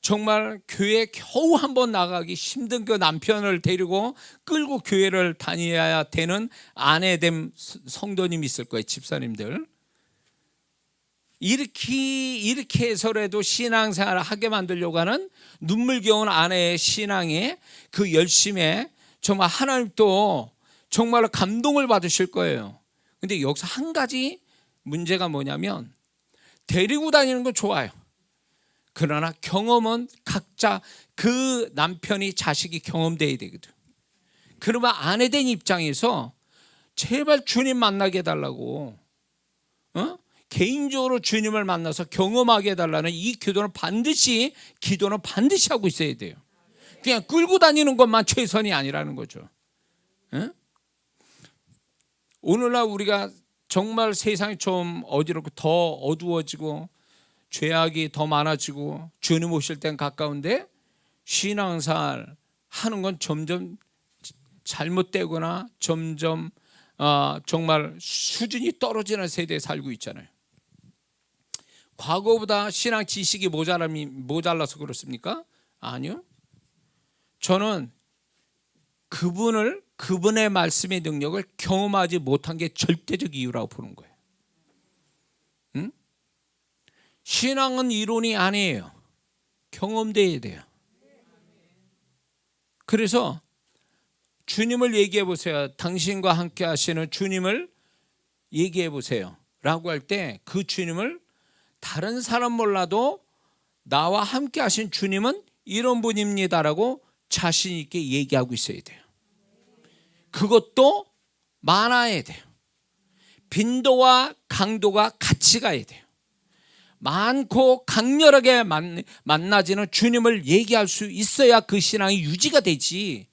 정말 교회 겨우 한번 나가기 힘든 그 남편을 데리고 끌고 교회를 다녀야 되는 아내됨 성도님 있을 거예요, 집사님들. 이렇게 해서라도 신앙생활을 하게 만들려고 하는 눈물겨운 아내의 신앙에 그 열심에 정말 하나님 또 정말로 감동을 받으실 거예요. 근데 여기서 한 가지 문제가 뭐냐면, 데리고 다니는 건 좋아요. 그러나 경험은 각자 그 남편이 자식이 경험돼야 되거든. 그러면 아내된 입장에서 제발 주님 만나게 해달라고, 개인적으로 주님을 만나서 경험하게 해달라는 이 기도는 반드시 하고 있어야 돼요. 그냥 끌고 다니는 것만 최선이 아니라는 거죠. 오늘날 우리가 정말 세상이 좀 어지럽고 더 어두워지고 죄악이 더 많아지고 주님 오실 땐 가까운데 신앙생활 하는 건 점점 잘못되거나 점점 정말 수준이 떨어지는 세대에 살고 있잖아요. 과거보다 신앙 지식이 모자라서 그렇습니까? 아니요. 저는 그분의 말씀의 능력을 경험하지 못한 게 절대적 이유라고 보는 거예요. 신앙은 이론이 아니에요. 경험돼야 돼요. 그래서 주님을 얘기해 보세요. 당신과 함께 하시는 주님을 얘기해 보세요 라고 할 때 그 주님을 다른 사람 몰라도 나와 함께 하신 주님은 이런 분입니다라고 자신 있게 얘기하고 있어야 돼요. 그것도 많아야 돼요. 빈도와 강도가 같이 가야 돼요. 많고 강렬하게 만나지는 주님을 얘기할 수 있어야 그 신앙이 유지가 되지.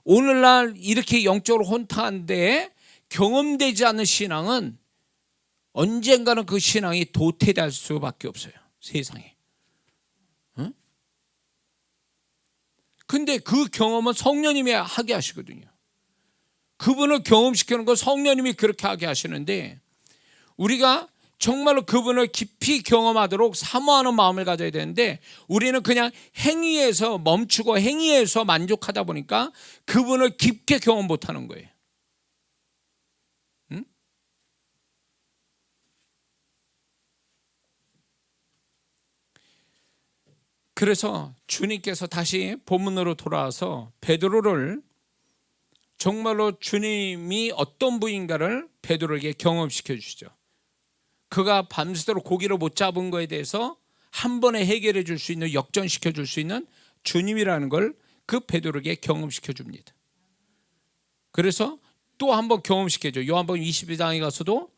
오늘날 이렇게 영적으로 혼탁한데 경험되지 않는 신앙은 언젠가는 그 신앙이 도태될 수밖에 없어요, 세상에. 근데 그 경험은 성령님이 하게 하시거든요. 그분을 경험시키는 건 성령님이 그렇게 하게 하시는데, 우리가 정말로 그분을 깊이 경험하도록 사모하는 마음을 가져야 되는데 우리는 그냥 행위에서 멈추고 행위에서 만족하다 보니까 그분을 깊게 경험 못하는 거예요. 응? 그래서 주님께서 다시 본문으로 돌아와서 베드로를 정말로 주님이 어떤 분인가를 베드로에게 경험시켜 주시죠. 그가 밤새도록 고기를 못 잡은 거에 대해서 한 번에 해결해 줄 수 있는, 역전시켜 줄 수 있는 주님이라는 걸 그 베드로에게 경험시켜 줍니다. 그래서 또 한 번 경험시켜줘. 요한복음 22장에 가서도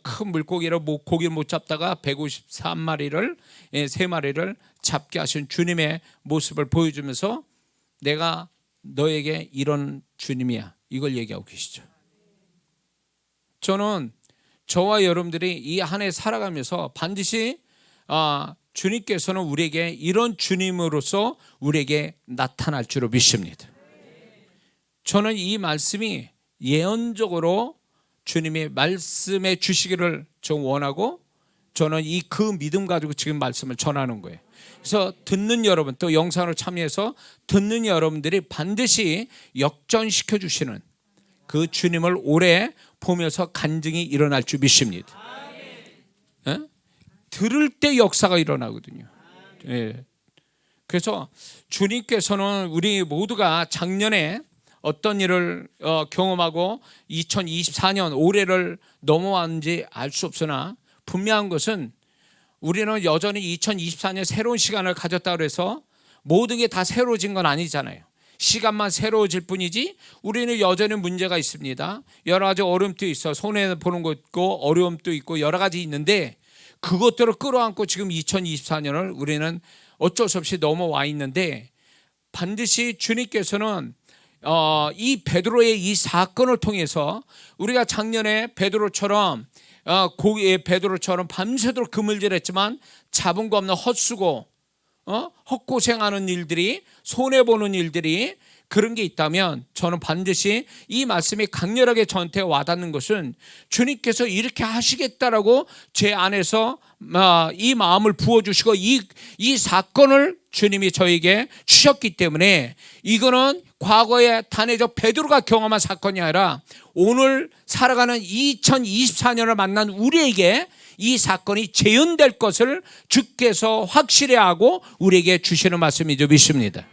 큰 물고기를 고기를 못 잡다가 153마리를 3마리를 잡게 하신 주님의 모습을 보여주면서 내가 너에게 이런 주님이야, 이걸 얘기하고 계시죠. 저는 저와 여러분들이 이 한 해 살아가면서 반드시 주님께서는 우리에게 이런 주님으로서 우리에게 나타날 줄로 믿습니다. 저는 이 말씀이 예언적으로 주님이 말씀해 주시기를 저 원하고 저는 그 믿음 가지고 지금 말씀을 전하는 거예요. 그래서 듣는 여러분, 또 영상으로 참여해서 듣는 여러분들이 반드시 역전시켜 주시는 그 주님을 오래 보면서 간증이 일어날 줄 믿습니다. 들을 때 역사가 일어나거든요. 예. 그래서 주님께서는 우리 모두가 작년에 어떤 일을 경험하고 2024년 올해를 넘어왔는지 알 수 없으나 분명한 것은 우리는 여전히 2024년 새로운 시간을 가졌다고 해서 모든 게 다 새로워진 건 아니잖아요. 시간만 새로워질 뿐이지 우리는 여전히 문제가 있습니다. 여러 가지 어려움도 있어. 손해보는 거 있고 어려움도 있고 여러 가지 있는데 그것들을 끌어안고 지금 2024년을 우리는 어쩔 수 없이 넘어와 있는데 반드시 주님께서는 이 베드로의 이 사건을 통해서 우리가 작년에 베드로처럼 밤새도록 그물질했지만 잡은 거 없는 헛수고 헛고생하는 일들이, 손해보는 일들이 그런 게 있다면 저는 반드시 이 말씀이 강렬하게 저한테 와닿는 것은 주님께서 이렇게 하시겠다라고 제 안에서 이 마음을 부어주시고 이 사건을 주님이 저에게 주셨기 때문에 이거는 과거에 단회적 베드로가 경험한 사건이 아니라 오늘 살아가는 2024년을 만난 우리에게 이 사건이 재현될 것을 주께서 확실히 하고 우리에게 주시는 말씀이죠. 믿습니다.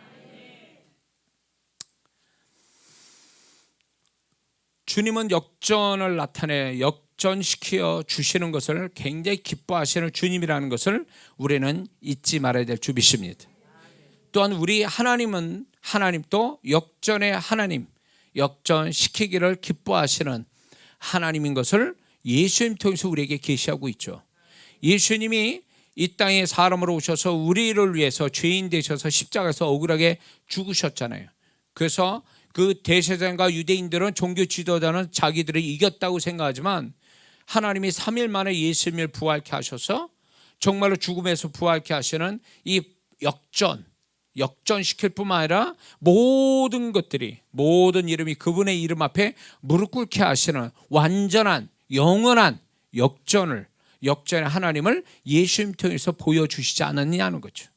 주님은 역전을 역전시켜 주시는 것을 굉장히 기뻐하시는 주님이라는 것을 우리는 잊지 말아야 될 줄 믿습니다. 또한 우리 하나님은 하나님도 역전의 하나님, 역전시키기를 기뻐하시는 하나님인 것을 예수님 통해서 우리에게 계시하고 있죠. 예수님이 이 땅에 사람으로 오셔서 우리를 위해서 죄인 되셔서 십자가에서 억울하게 죽으셨잖아요. 그래서 그 대제사장과 유대인들은 종교 지도자는 자기들이 이겼다고 생각하지만 하나님이 3일 만에 예수님을 부활케 하셔서 정말로 죽음에서 부활케 하시는 이 역전시킬 뿐만 아니라 모든 것들이, 모든 이름이 그분의 이름 앞에 무릎 꿇게 하시는 완전한 영원한 역전의 하나님을 예수님 통해서 보여주시지 않았느냐는 거죠.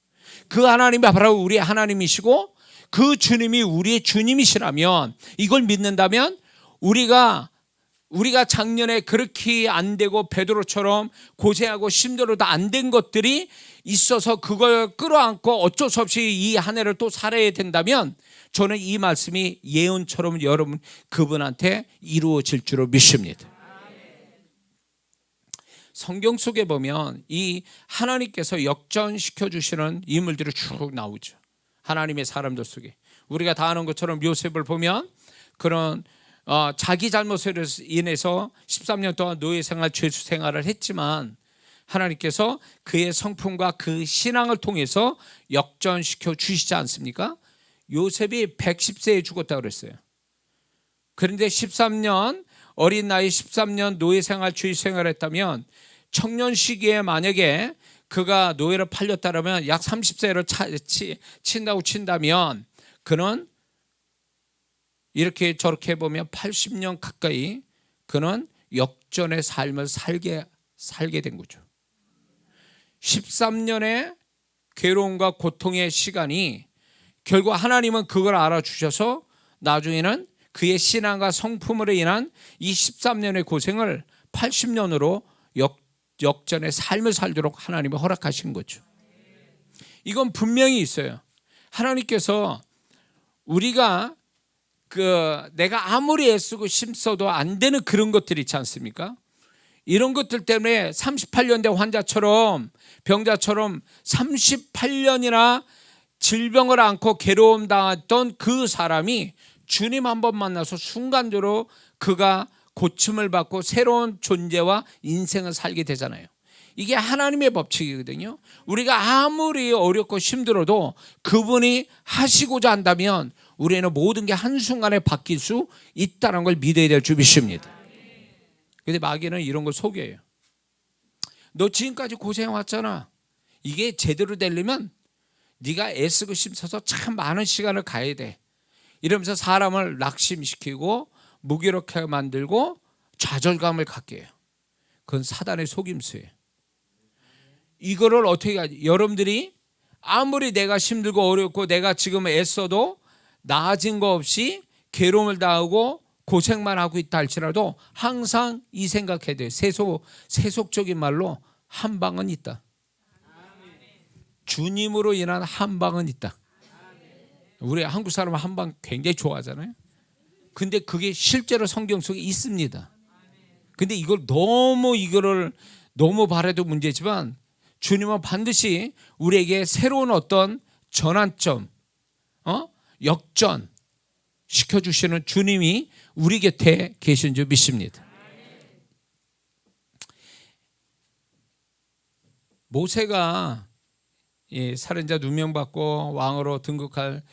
그 하나님이 바로 우리의 하나님이시고 그 주님이 우리의 주님이시라면, 이걸 믿는다면 우리가 작년에 그렇게 안 되고 베드로처럼 고생하고 힘들어도 안 된 것들이 있어서 그걸 끌어안고 어쩔 수 없이 이 한 해를 또 살아야 된다면 저는 이 말씀이 예언처럼 여러분 그분한테 이루어질 줄로 믿습니다. 성경 속에 보면 이 하나님께서 역전시켜 주시는 인물들이 쭉 나오죠. 하나님의 사람들 속에 우리가 다 아는 것처럼 요셉을 보면 그런 자기 잘못으로 인해서 13년 동안 노예 생활, 죄수 생활을 했지만 하나님께서 그의 성품과 그 신앙을 통해서 역전시켜 주시지 않습니까? 요셉이 110세에 죽었다고 그랬어요. 그런데 13년 어린 나이 13년 노예 생활, 죄수 생활을 했다면 청년 시기에 만약에 그가 노예를 팔렸다면 약 30세를 친다고 친다면 그는 이렇게 저렇게 보면 80년 가까이 그는 역전의 삶을 살게 살게 된 거죠. 13년의 괴로움과 고통의 시간이 결국 하나님은 그걸 알아주셔서 나중에는 그의 신앙과 성품으로 인한 이 13년의 고생을 80년으로 역전의 삶을 살도록 하나님이 허락하신 거죠. 이건 분명히 있어요. 하나님께서 우리가 내가 아무리 애쓰고 힘써도 안 되는 그런 것들 있지 않습니까? 이런 것들 때문에 38년 된 환자처럼 병자처럼 38년이나 질병을 앓고 괴로움 당했던 그 사람이 주님 한 번 만나서 순간적으로 그가 고침을 받고 새로운 존재와 인생을 살게 되잖아요. 이게 하나님의 법칙이거든요. 우리가 아무리 어렵고 힘들어도 그분이 하시고자 한다면 우리는 모든 게 한순간에 바뀔 수 있다는 걸 믿어야 될 줄 믿습니다. 근데 마귀는 이런 걸 속여요. 너 지금까지 고생해왔잖아. 이게 제대로 되려면 네가 애쓰고 힘써서 참 많은 시간을 가야 돼. 이러면서 사람을 낙심시키고 무기력하게 만들고 좌절감을 갖게 해요. 그건 사단의 속임수예요. 이거를 어떻게 하지? 여러분들이 아무리 내가 힘들고 어렵고 내가 지금 애써도 나아진 거 없이 괴로움을 당하고 고생만 하고 있다 할지라도 항상 이 생각해야 돼요. 세속적인 말로 한 방은 있다. 주님으로 인한 한 방은 있다. 우리 한국 사람은 한 방 굉장히 좋아하잖아요. 근데 그게 실제로 성경 속에 있습니다. 근데 이거를 너무 바라도 문제지만 주님은 반드시 우리에게 새로운 어떤 전환점, 역전 시켜주시는 주님이 우리 곁에 계신 줄 믿습니다. 모세가 살인자 누명받고 왕으로 등극할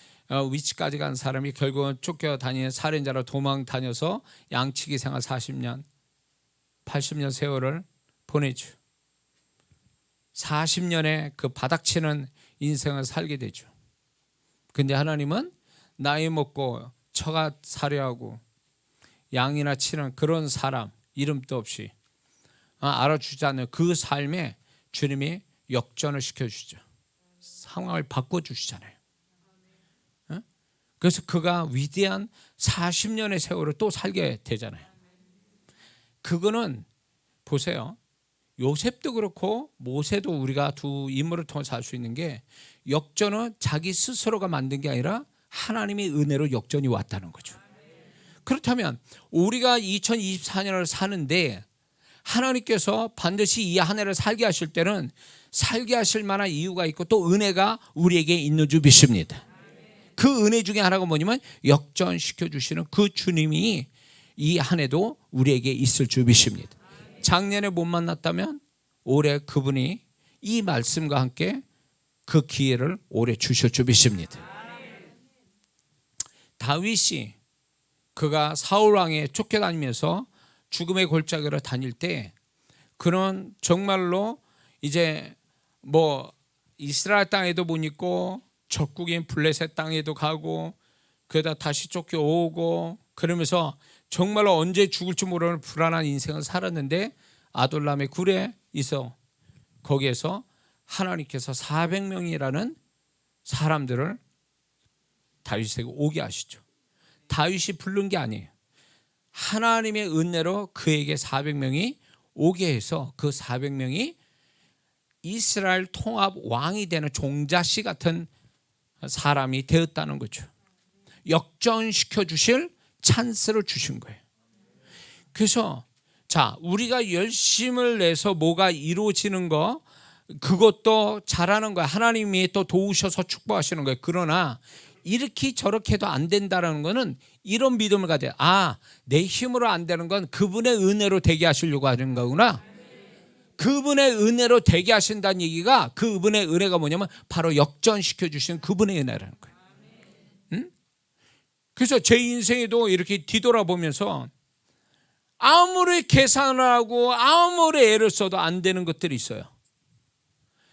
위치까지 간 사람이 결국은 쫓겨다니는 살인자로 도망 다녀서 양치기 생활 40년, 80년 세월을 보내죠. 40년의 그 바닥치는 인생을 살게 되죠. 근데 하나님은 나이 먹고 처가 살해하고 양이나 치는 그런 사람 이름도 없이 알아주지 않는 그 삶에 주님이 역전을 시켜주죠. 상황을 바꿔주시잖아요. 그래서 그가 위대한 40년의 세월을 또 살게 되잖아요. 그거는 보세요. 요셉도 그렇고 모세도 우리가 두 인물을 통해서 알 수 있는 게 역전은 자기 스스로가 만든 게 아니라 하나님의 은혜로 역전이 왔다는 거죠. 그렇다면 우리가 2024년을 사는데 하나님께서 반드시 이 한 해를 살게 하실 때는 살게 하실 만한 이유가 있고 또 은혜가 우리에게 있는 줄 믿습니다. 그 은혜 중에 하나가 뭐냐면 역전시켜 주시는 그 주님이 이 한 해도 우리에게 있을 줄 믿습니다. 작년에 못 만났다면 올해 그분이 이 말씀과 함께 그 기회를 올해 주실 줄 믿습니다. 다윗이 그가 사울 왕에 쫓겨다니면서 죽음의 골짜기로 다닐 때 그는 정말로 이제 이스라엘 땅에도 못 있고 적국인 블레셋 땅에도 가고 그러다 다시 쫓겨오고 그러면서 정말로 언제 죽을지 모르는 불안한 인생을 살았는데 아둘람의 굴에 있어 거기에서 하나님께서 400명이라는 사람들을 다윗에게 오게 하시죠. 다윗이 부른 게 아니에요. 하나님의 은혜로 그에게 400명이 오게 해서 그 400명이 이스라엘 통합 왕이 되는 종자씨 같은 사람이 되었다는 거죠. 역전시켜 주실 찬스를 주신 거예요. 그래서 우리가 열심을 내서 뭐가 이루어지는 거 그것도 잘하는 거야. 하나님이 또 도우셔서 축복하시는 거예요. 그러나 이렇게 저렇게 해도 안 된다는 거는 이런 믿음을 가져야 내 힘으로 안 되는 건 그분의 은혜로 되게 하시려고 하는 거구나. 그분의 은혜로 되게 하신다는 얘기가 그분의 은혜가 뭐냐면 바로 역전시켜 주신 그분의 은혜라는 거예요. 그래서 제 인생에도 이렇게 뒤돌아보면서 아무리 계산을 하고 아무리 애를 써도 안 되는 것들이 있어요.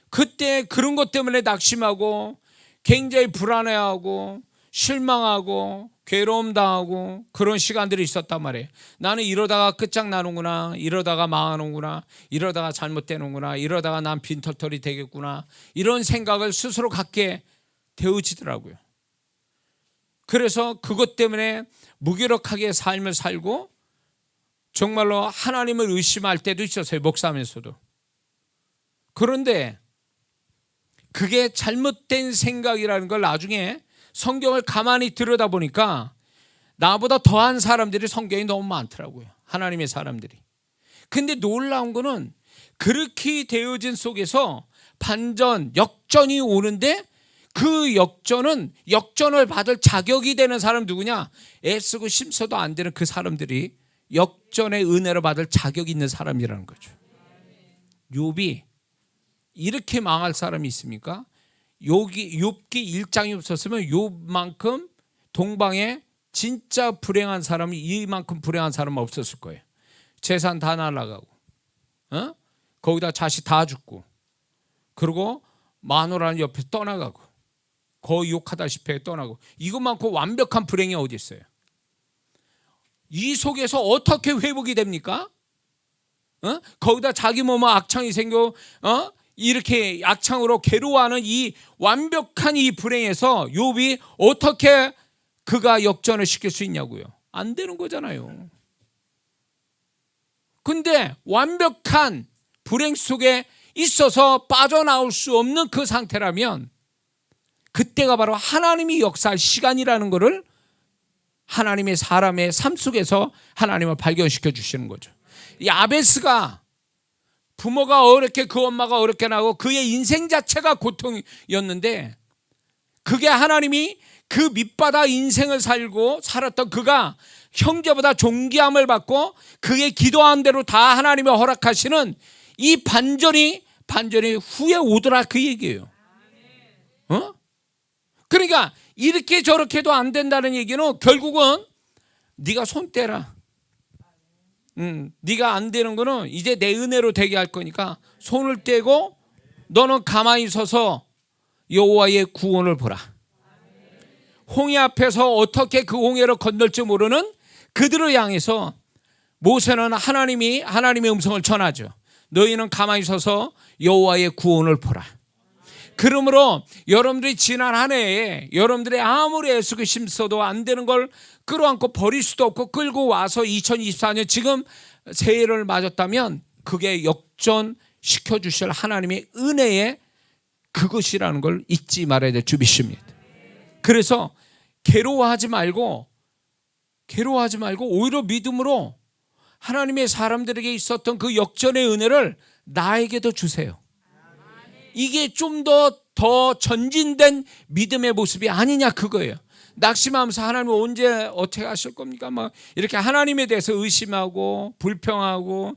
그때 그런 것 때문에 낙심하고 굉장히 불안해하고 실망하고 괴로움 당하고 그런 시간들이 있었단 말이에요. 나는 이러다가 끝장나는구나, 이러다가 망하는구나, 이러다가 잘못되는구나, 이러다가 난 빈털털이 되겠구나, 이런 생각을 스스로 갖게 되어지더라고요. 그래서 그것 때문에 무기력하게 삶을 살고 정말로 하나님을 의심할 때도 있었어요, 목사하면서도. 그런데 그게 잘못된 생각이라는 걸 나중에 성경을 가만히 들여다보니까 나보다 더한 사람들이 성경에 너무 많더라고요, 하나님의 사람들이. 근데 놀라운 거는 그렇게 되어진 속에서 반전, 역전이 오는데 그 역전을 받을 자격이 되는 사람 누구냐? 애쓰고 힘써도 안 되는 그 사람들이 역전의 은혜를 받을 자격이 있는 사람이라는 거죠. 욥이 이렇게 망할 사람이 있습니까? 욥기 1장이 없었으면 욥만큼 동방에 진짜 불행한 사람이 이만큼 불행한 사람은 없었을 거예요. 재산 다 날아가고, 거기다 자식 다 죽고, 그리고 마누라는 옆에 떠나가고, 거의 욕하다시피 떠나고, 이것만큼 완벽한 불행이 어디 있어요? 이 속에서 어떻게 회복이 됩니까? 거기다 자기 몸에 악창이 생겨, 이렇게 악창으로 괴로워하는 이 완벽한 이 불행에서 욥이 어떻게 그가 역전을 시킬 수 있냐고요? 안 되는 거잖아요. 근데 완벽한 불행 속에 있어서 빠져나올 수 없는 그 상태라면 그때가 바로 하나님이 역사할 시간이라는 것을 하나님의 사람의 삶 속에서 하나님을 발견시켜 주시는 거죠. 이 아베스가 부모가 어렵게, 그 엄마가 어렵게 나고 그의 인생 자체가 고통이었는데, 그게 하나님이 그 밑바닥 인생을 살았던 그가 형제보다 존귀함을 받고 그의 기도한 대로 다 하나님이 허락하시는 이 반전이 후에 오더라, 그 얘기예요. 그러니까 이렇게 저렇게도 안 된다는 얘기는 결국은 네가 손 떼라. 네가 안 되는 거는 이제 내 은혜로 되게 할 거니까 손을 떼고 너는 가만히 서서 여호와의 구원을 보라. 홍해 앞에서 어떻게 그 홍해를 건널지 모르는 그들을 향해서 모세는 하나님의 음성을 전하죠. 너희는 가만히 서서 여호와의 구원을 보라. 그러므로 여러분들이 지난 한 해에 여러분들이 아무리 애쓰고 힘써도 안 되는 걸 끌어안고 버릴 수도 없고 끌고 와서 2024년 지금 새해를 맞았다면 그게 역전시켜 주실 하나님의 은혜의 그것이라는 걸 잊지 말아야 될 주비십니다. 그래서 괴로워하지 말고 오히려 믿음으로 하나님의 사람들에게 있었던 그 역전의 은혜를 나에게도 주세요. 이게 좀 더 전진된 믿음의 모습이 아니냐, 그거예요. 낙심하면서 하나님 언제 어떻게 하실 겁니까? 막 이렇게 하나님에 대해서 의심하고 불평하고,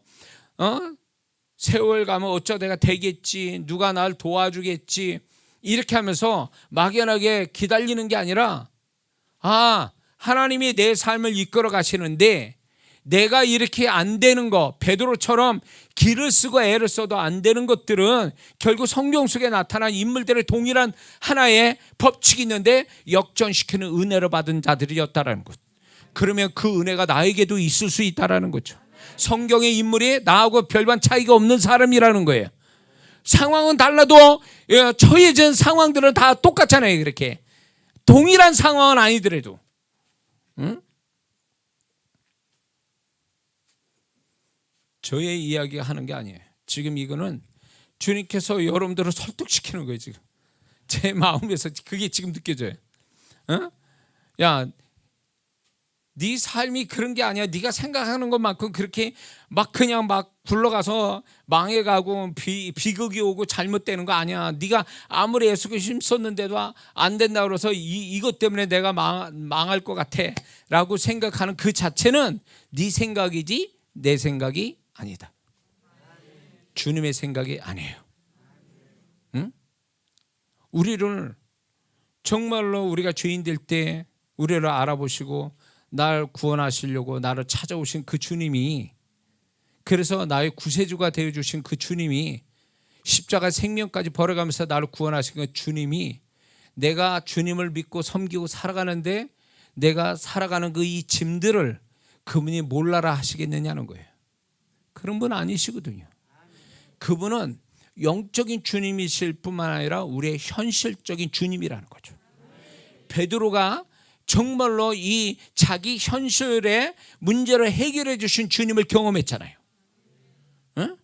세월 가면 어쩌 내가 되겠지, 누가 날 도와주겠지, 이렇게 하면서 막연하게 기다리는 게 아니라, 하나님이 내 삶을 이끌어 가시는데 내가 이렇게 안 되는 거, 베드로처럼 기를 쓰고 애를 써도 안 되는 것들은 결국 성경 속에 나타난 인물들의 동일한 하나의 법칙이 있는데 역전시키는 은혜를 받은 자들이었다라는 것. 그러면 그 은혜가 나에게도 있을 수 있다라는 거죠. 성경의 인물이 나하고 별반 차이가 없는 사람이라는 거예요. 상황은 달라도 처해진 상황들은 다 똑같잖아요. 그렇게 동일한 상황은 아니더라도. 저의 이야기가 하는 게 아니에요. 지금 이거는 주님께서 여러분들을 설득시키는 거예요. 지금 제 마음에서 그게 지금 느껴져요. 야, 네 삶이 그런 게 아니야. 네가 생각하는 것만큼 그렇게 막 그냥 막 굴러가서 망해가고 비극이 오고 잘못되는 거 아니야. 네가 아무리 애쓰고 힘썼는데도 안 된다 그래서 이것 때문에 내가 망할 것 같아 라고 생각하는 그 자체는 네 생각이지 내 생각이 아니다. 주님의 생각이 아니에요. 우리를 정말로 우리가 죄인 될 때 우리를 알아보시고 날 구원하시려고 나를 찾아오신 그 주님이, 그래서 나의 구세주가 되어주신 그 주님이, 십자가 생명까지 벌어가면서 나를 구원하신 그 주님이, 내가 주님을 믿고 섬기고 살아가는데 내가 살아가는 그 이 짐들을 그분이 몰라라 하시겠느냐는 거예요. 그런 분 아니시거든요. 그분은 영적인 주님이실 뿐만 아니라 우리의 현실적인 주님이라는 거죠. 베드로가 정말로 이 자기 현실의 문제를 해결해 주신 주님을 경험했잖아요. 응?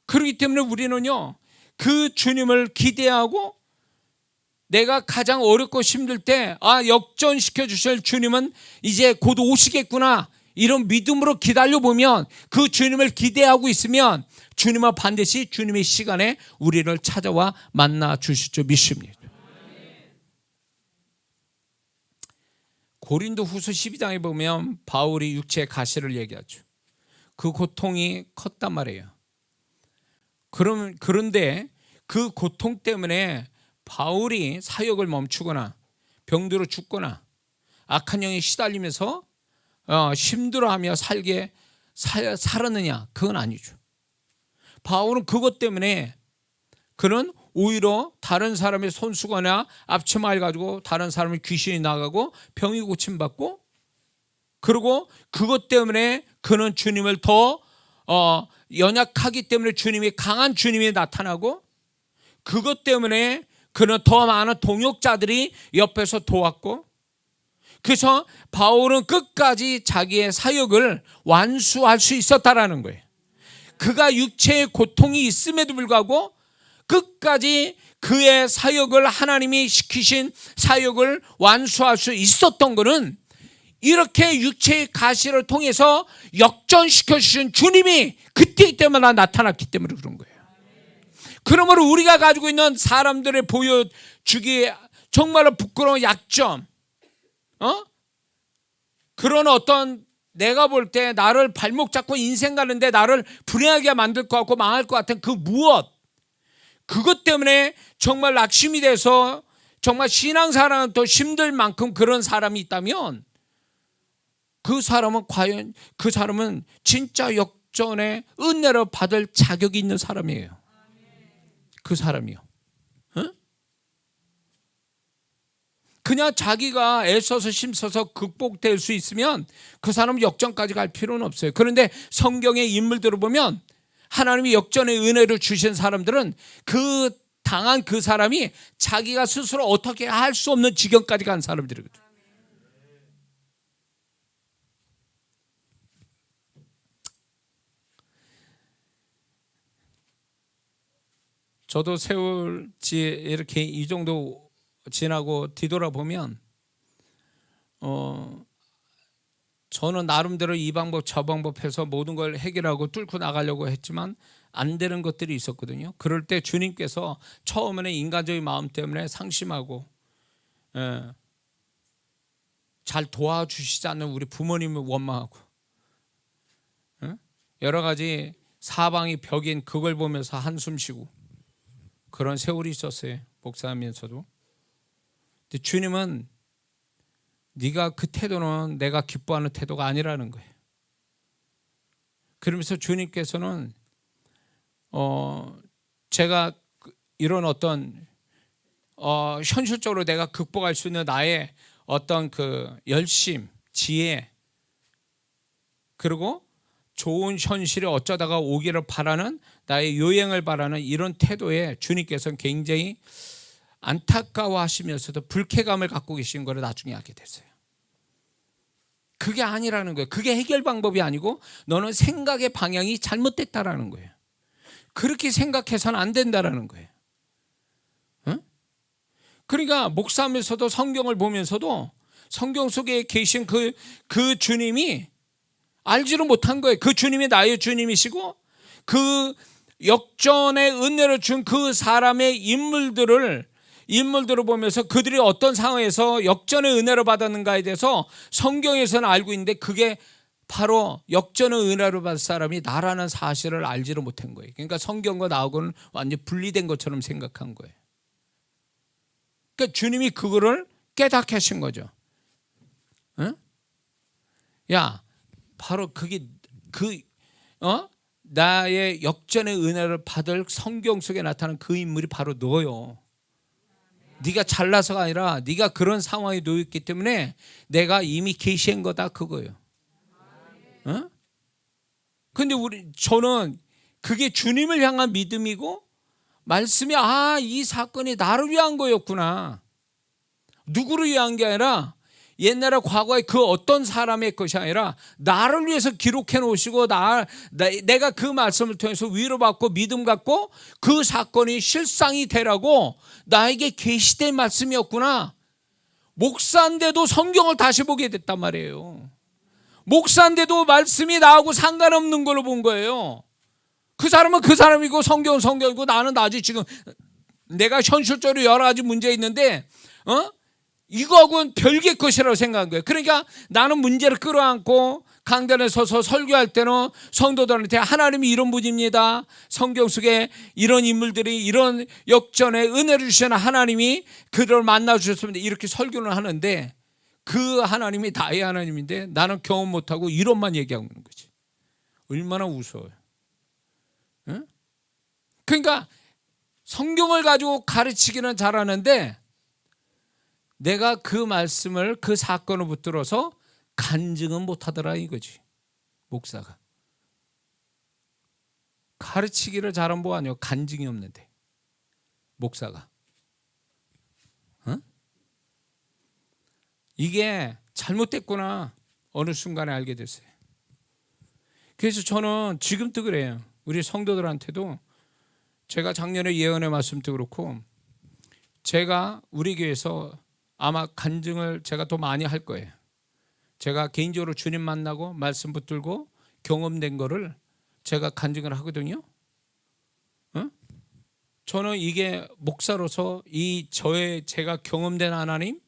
그렇기 때문에 우리는요, 그 주님을 기대하고 내가 가장 어렵고 힘들 때 역전시켜 주실 주님은 이제 곧 오시겠구나, 이런 믿음으로 기다려보면, 그 주님을 기대하고 있으면 주님은 반드시 주님의 시간에 우리를 찾아와 만나 주실 줄 믿습니다. 고린도 후서 12장에 보면 바울이 육체의 가시를 얘기하죠. 그 고통이 컸단 말이에요. 그런데 그 고통 때문에 바울이 사역을 멈추거나 병들어 죽거나 악한 영에 시달리면서 힘들어하며 살았느냐? 그건 아니죠. 바울은 그것 때문에 그는 오히려 다른 사람의 손수건이나 앞치마를 가지고 다른 사람의 귀신이 나가고 병이 고침받고, 그리고 그것 때문에 그는 주님을 더 연약하기 때문에 주님이 강한 주님이 나타나고, 그것 때문에 그는 더 많은 동역자들이 옆에서 도왔고, 그래서 바울은 끝까지 자기의 사역을 완수할 수 있었다라는 거예요. 그가 육체의 고통이 있음에도 불구하고 끝까지 그의 사역을, 하나님이 시키신 사역을 완수할 수 있었던 것은 이렇게 육체의 가시를 통해서 역전시켜 주신 주님이 그때 때마다 나타났기 때문에 그런 거예요. 그러므로 우리가 가지고 있는 사람들의 보여주기 정말로 부끄러운 약점, 그런 어떤, 내가 볼 때 나를 발목 잡고 인생 가는데 나를 불행하게 만들 것 같고 망할 것 같은 그 무엇, 그것 때문에 정말 낙심이 돼서 정말 신앙생활은 더 힘들 만큼 그런 사람이 있다면, 그 사람은 과연 그 사람은 진짜 역전의 은혜를 받을 자격이 있는 사람이에요. 그 사람이요. 그냥 자기가 애써서 힘써서 극복될 수 있으면 그 사람은 역전까지 갈 필요는 없어요. 그런데 성경의 인물들을 보면 하나님이 역전의 은혜를 주신 사람들은 그 당한 그 사람이 자기가 스스로 어떻게 할 수 없는 지경까지 간 사람들이거든요. 저도 세월이 이렇게 이 정도 지나고 뒤돌아보면 저는 나름대로 이 방법 저 방법 해서 모든 걸 해결하고 뚫고 나가려고 했지만 안 되는 것들이 있었거든요. 그럴 때 주님께서 처음에는 인간적인 마음 때문에 상심하고 잘 도와주시지 않는 우리 부모님을 원망하고 여러 가지 사방이 벽인 그걸 보면서 한숨 쉬고 그런 세월이 있었어요. 목사하면서도. 근데 주님은 네가 그 태도는 내가 기뻐하는 태도가 아니라는 거예요. 그러면서 주님께서는 제가 이런 어떤 현실적으로 내가 극복할 수 있는 나의 어떤 그 열심, 지혜, 그리고 좋은 현실이 어쩌다가 오기를 바라는 나의 요행을 바라는 이런 태도에 주님께서는 굉장히 안타까워하시면서도 불쾌감을 갖고 계신 걸 나중에 알게 됐어요. 그게 아니라는 거예요. 그게 해결 방법이 아니고 너는 생각의 방향이 잘못됐다라는 거예요. 그렇게 생각해서는 안 된다라는 거예요. 그러니까 목사하면서도 성경을 보면서도 성경 속에 계신 그 주님이 알지를 못한 거예요. 그 주님이 나의 주님이시고 그 역전의 은혜를 준 그 사람의 인물들을 보면서 그들이 어떤 상황에서 역전의 은혜를 받았는가에 대해서 성경에서는 알고 있는데 그게 바로 역전의 은혜를 받은 사람이 나라는 사실을 알지를 못한 거예요. 그러니까 성경과 나하고는 완전히 분리된 것처럼 생각한 거예요. 그러니까 주님이 그거를 깨닫게 하신 거죠. 응? 야, 바로 그게 나의 역전의 은혜를 받을 성경 속에 나타난 그 인물이 바로 너요. 네가 잘나서가 아니라 네가 그런 상황에 놓였기 때문에 내가 이미 계시한 거다 그거예요. 어? 근데 저는 그게 주님을 향한 믿음이고 말씀이 이 사건이 나를 위한 거였구나. 누구를 위한 게 아니라 옛날에 과거에 그 어떤 사람의 것이 아니라 나를 위해서 기록해 놓으시고 내가 그 말씀을 통해서 위로받고 믿음 갖고 그 사건이 실상이 되라고 나에게 계시된 말씀이었구나. 목사인데도 성경을 다시 보게 됐단 말이에요. 목사인데도 말씀이 나하고 상관없는 걸로 본 거예요. 그 사람은 그 사람이고 성경은 성경이고 나는 아직 지금 내가 현실적으로 여러 가지 문제 있는데 이거하고는 별개 것이라고 생각한 거예요. 그러니까 나는 문제를 끌어안고 강단에 서서 설교할 때는 성도들한테 하나님이 이런 분입니다. 성경 속에 이런 인물들이 이런 역전에 은혜를 주시는 하나님이 그들을 만나주셨습니다. 이렇게 설교를 하는데 그 하나님이 나의 하나님인데 나는 경험 못하고 이론만 얘기하고 있는 거지. 얼마나 우스워요. 응? 그러니까 성경을 가지고 가르치기는 잘하는데 내가 그 말씀을 그 사건을 붙들어서 간증은 못하더라 이거지. 목사가 가르치기를 잘한 거 아니에요. 간증이 없는데 목사가 이게 잘못됐구나 어느 순간에 알게 됐어요. 그래서 저는 지금도 그래요. 우리 성도들한테도 제가 작년에 예언의 말씀도 그렇고 제가 우리 교회에서 아마 간증을 제가 더 많이 할 거예요. 제가 개인적으로 주님 만나고 말씀 붙들고 경험된 거를 제가 간증을 하거든요. 저는 이게 목사로서 제가 경험된 하나님,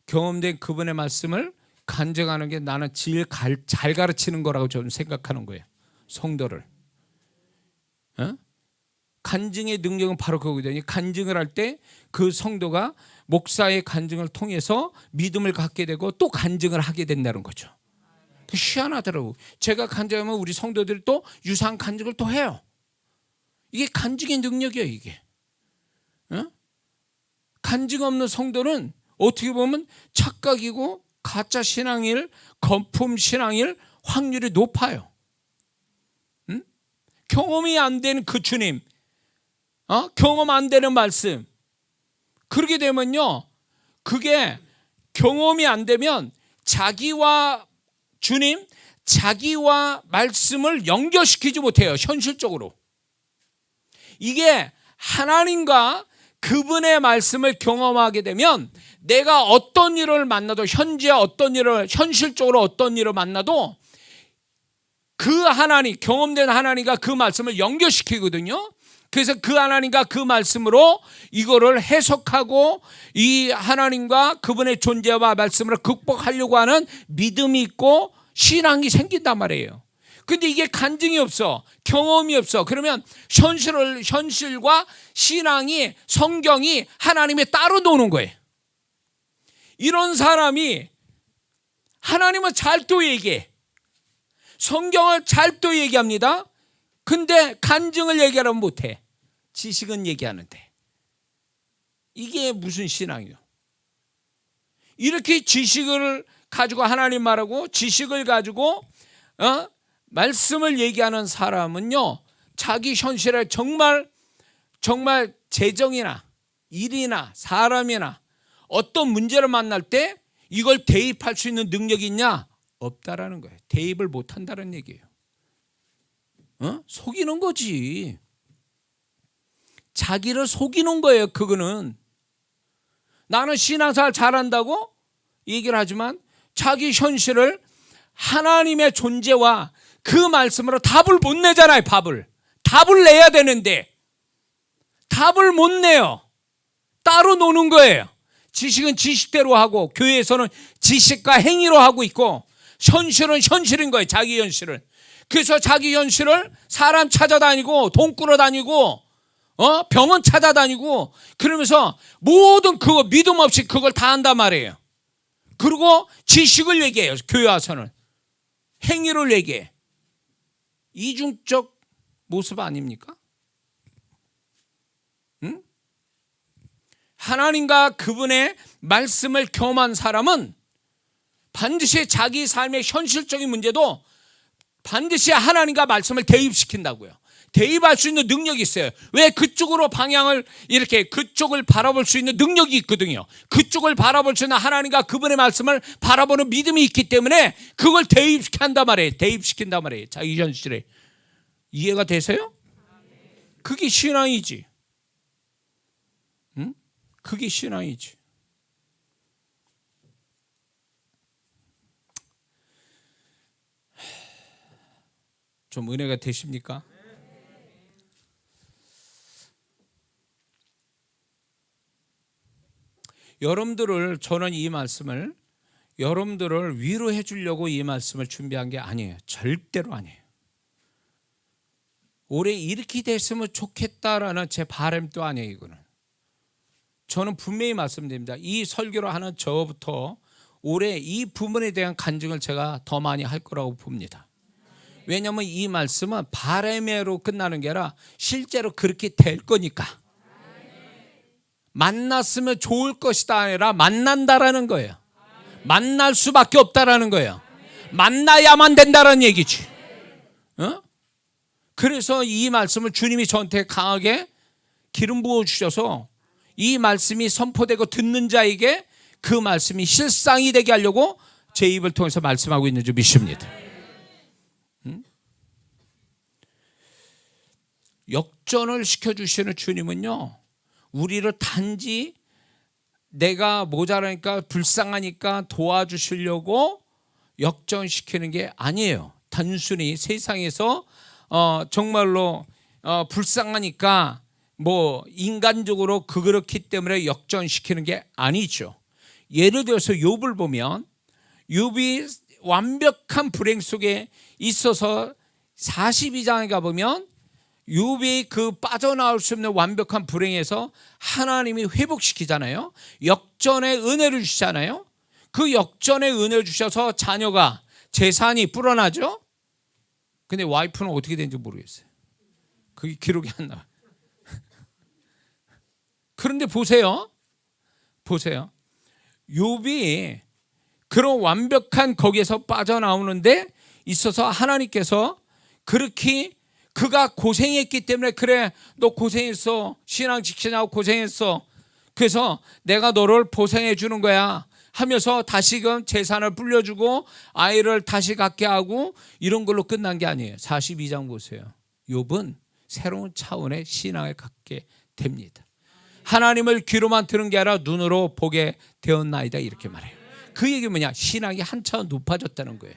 경험된 그분의 말씀을 간증하는 게 나는 제일 잘 가르치는 거라고 저는 생각하는 거예요. 성도를. 간증의 능력은 바로 그거거든요. 간증을 할 때 그 성도가 목사의 간증을 통해서 믿음을 갖게 되고 또 간증을 하게 된다는 거죠. 희한하더라고. 제가 간증하면 우리 성도들이 또 유사한 간증을 또 해요. 이게 간증의 능력이에요. 이게. 간증 없는 성도는 어떻게 보면 착각이고 가짜 신앙일, 거품 신앙일 확률이 높아요. 경험이 안 되는 그 주님, 경험 안 되는 말씀. 그렇게 되면요, 그게 경험이 안 되면 자기와 주님, 자기와 말씀을 연결시키지 못해요. 현실적으로. 이게 하나님과 그분의 말씀을 경험하게 되면 내가 어떤 일을 만나도 현실적으로 어떤 일을 만나도 그 하나님, 경험된 하나님과 그 말씀을 연결시키거든요. 그래서 그 하나님과 그 말씀으로 이거를 해석하고 이 하나님과 그분의 존재와 말씀을 극복하려고 하는 믿음이 있고 신앙이 생긴단 말이에요. 근데 이게 간증이 없어, 경험이 없어. 그러면 현실과 신앙이, 성경이 하나님이 따로 노는 거예요. 이런 사람이 하나님은 잘 또 얘기해, 성경을 잘 또 얘기합니다. 근데 간증을 얘기하려면 못해. 지식은 얘기하는데 이게 무슨 신앙이요? 이렇게 지식을 가지고 하나님 말하고 지식을 가지고 말씀을 얘기하는 사람은요, 자기 현실에 정말 재정이나 일이나 사람이나 어떤 문제를 만날 때 이걸 대입할 수 있는 능력이 있냐? 없다라는 거예요. 대입을 못한다는 얘기예요. 속이는 거지. 자기를 속이는 거예요. 그거는 나는 신앙생활 잘한다고 얘기를 하지만 자기 현실을 하나님의 존재와 그 말씀으로 답을 못 내잖아요. 답을 내야 되는데 답을 못 내요. 따로 노는 거예요. 지식은 지식대로 하고 교회에서는 지식과 행위로 하고 있고 현실은 현실인 거예요. 자기 현실은. 그래서 자기 현실을 사람 찾아다니고 돈 끌어다니고 병원 찾아다니고 그러면서 모든 그거 믿음 없이 그걸 다 한단 말이에요. 그리고 지식을 얘기해요. 교회 와서는 행위를 얘기해. 이중적 모습 아닙니까? 하나님과 그분의 말씀을 경험한 사람은 반드시 자기 삶의 현실적인 문제도 반드시 하나님과 말씀을 대입시킨다고요. 대입할 수 있는 능력이 있어요. 왜? 그쪽으로 방향을 이렇게 그쪽을 바라볼 수 있는 능력이 있거든요. 그쪽을 바라볼 수 있는 하나님과 그분의 말씀을 바라보는 믿음이 있기 때문에 그걸 대입시킨단 말이에요. 대입시킨단 말이에요. 자기 현실에. 이해가 되세요? 그게 신앙이지. 응? 그게 신앙이지. 좀 은혜가 되십니까? 저는 이 말씀을 여러분들을 위로해 주려고 이 말씀을 준비한 게 아니에요. 절대로 아니에요. 올해 이렇게 됐으면 좋겠다라는 제 바람도 아니에요. 이거는 저는 분명히 말씀드립니다. 이 설교를 하는 저부터 올해 이 부분에 대한 간증을 제가 더 많이 할 거라고 봅니다. 왜냐하면 이 말씀은 바람으로 끝나는 게 아니라 실제로 그렇게 될 거니까. 만났으면 좋을 것이다 아니라 만난다라는 거예요. 만날 수밖에 없다라는 거예요. 만나야만 된다라는 얘기지. 그래서 이 말씀을 주님이 저한테 강하게 기름 부어 주셔서 이 말씀이 선포되고 듣는 자에게 그 말씀이 실상이 되게 하려고 제 입을 통해서 말씀하고 있는 줄 믿습니다. 역전을 시켜주시는 주님은요, 우리를 단지 내가 모자라니까 불쌍하니까 도와주시려고 역전시키는 게 아니에요. 단순히 세상에서 정말로 불쌍하니까 뭐 인간적으로 그렇기 때문에 역전시키는 게 아니죠. 예를 들어서 욥을 보면 욥이 완벽한 불행 속에 있어서 42장에 가보면 욥이 그 빠져나올 수 없는 완벽한 불행에서 하나님이 회복시키잖아요. 역전의 은혜를 주시잖아요. 그 역전의 은혜를 주셔서 자녀가 재산이 불어나죠. 근데 와이프는 어떻게 된지 모르겠어요. 그게 기록이 안 나와요. 그런데 보세요. 욥이 그런 완벽한 거기에서 빠져나오는데 있어서 하나님께서 그렇게 그가 고생했기 때문에 그래 너 고생했어. 신앙 지키냐고 고생했어. 그래서 내가 너를 보상해 주는 거야 하면서 다시금 재산을 불려주고 아이를 다시 갖게 하고 이런 걸로 끝난 게 아니에요. 42장 보세요. 욥은 새로운 차원의 신앙을 갖게 됩니다. 하나님을 귀로만 들은 게 아니라 눈으로 보게 되었나이다 이렇게 말해요. 그 얘기 뭐냐? 신앙이 한 차원 높아졌다는 거예요.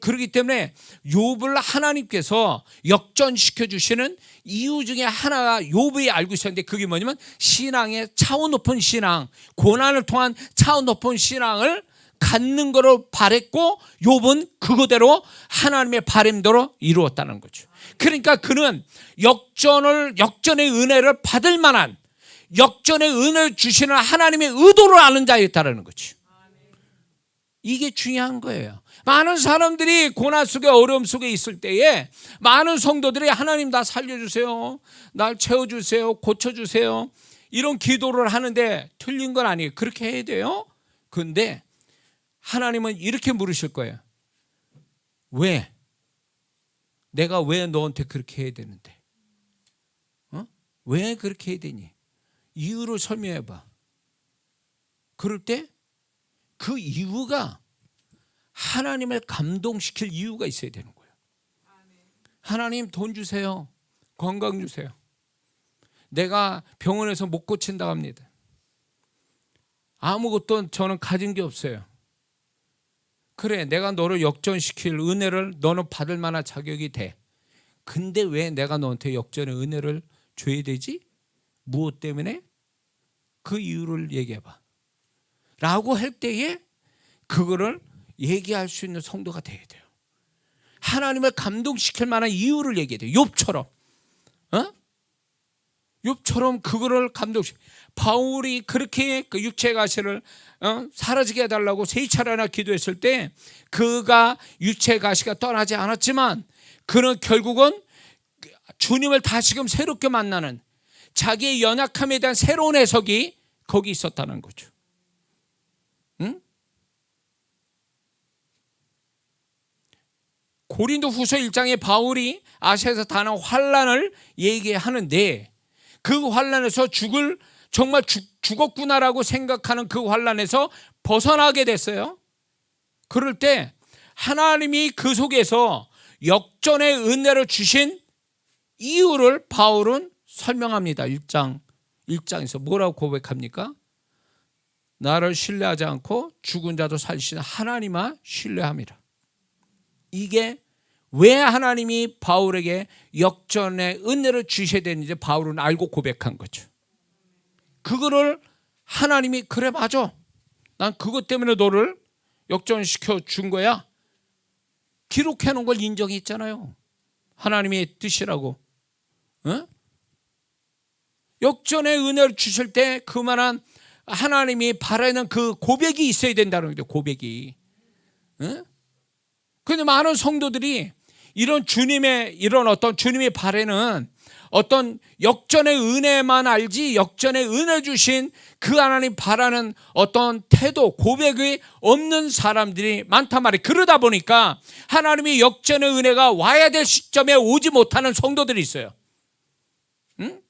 그렇기 때문에 욥을 하나님께서 역전시켜 주시는 이유 중에 하나가 욥이 알고 있었는데 그게 뭐냐면 신앙의 차원 높은 신앙, 고난을 통한 차원 높은 신앙을 갖는 거로 바랬고 욥은 그거대로 하나님의 바람대로 이루었다는 거죠. 그러니까 그는 역전의 은혜를 받을 만한 역전의 은혜를 주시는 하나님의 의도를 아는 자였다는 거죠. 이게 중요한 거예요. 많은 사람들이 고난 속에 어려움 속에 있을 때에 많은 성도들이 하나님 나 살려주세요, 날 채워주세요, 고쳐주세요 이런 기도를 하는데 틀린 건 아니에요. 그렇게 해야 돼요. 그런데 하나님은 이렇게 물으실 거예요. 왜? 내가 왜 너한테 그렇게 해야 되는데? 왜 그렇게 해야 되니? 이유를 설명해봐. 그럴 때 그 이유가 하나님을 감동시킬 이유가 있어야 되는 거예요. 하나님 돈 주세요. 건강 주세요. 내가 병원에서 못 고친다고 합니다. 아무것도 저는 가진 게 없어요. 그래, 내가 너를 역전시킬 은혜를 너는 받을 만한 자격이 돼. 근데 왜 내가 너한테 역전의 은혜를 줘야 되지? 무엇 때문에? 그 이유를 얘기해봐 라고 할 때에 그거를 얘기할 수 있는 성도가 돼야 돼요. 하나님을 감동시킬 만한 이유를 얘기해야 돼요. 욥처럼 그거를 감동시켜. 바울이 그렇게 그 육체의 가시를 사라지게 해달라고 3차례나 기도했을 때 그가 육체의 가시가 떠나지 않았지만 그는 결국은 주님을 다시금 새롭게 만나는 자기의 연약함에 대한 새로운 해석이 거기 있었다는 거죠. 응? 고린도후서 1장에 바울이 아시아에서 당한 환난을 얘기하는데 그 환난에서 정말 죽었구나라고 생각하는 그 환난에서 벗어나게 됐어요. 그럴 때 하나님이 그 속에서 역전의 은혜를 주신 이유를 바울은 설명합니다. 1장에서 뭐라고 고백합니까? 나를 신뢰하지 않고 죽은 자도 살리시는 하나님만 신뢰함이라. 이게 왜 하나님이 바울에게 역전의 은혜를 주셔야 되는지 바울은 알고 고백한 거죠. 그거를 하나님이 그래 맞아. 난 그것 때문에 너를 역전시켜 준 거야. 기록해 놓은 걸 인정했잖아요. 하나님의 뜻이라고. 어? 역전의 은혜를 주실 때 그만한 하나님이 바라는 그 고백이 있어야 된다는 거죠. 고백이. 그런데 많은 성도들이 이런 주님이 바라는 어떤 역전의 은혜만 알지 역전의 은혜 주신 그 하나님 바라는 어떤 태도, 고백이 없는 사람들이 많단 말이에요. 그러다 보니까 하나님이 역전의 은혜가 와야 될 시점에 오지 못하는 성도들이 있어요. 응?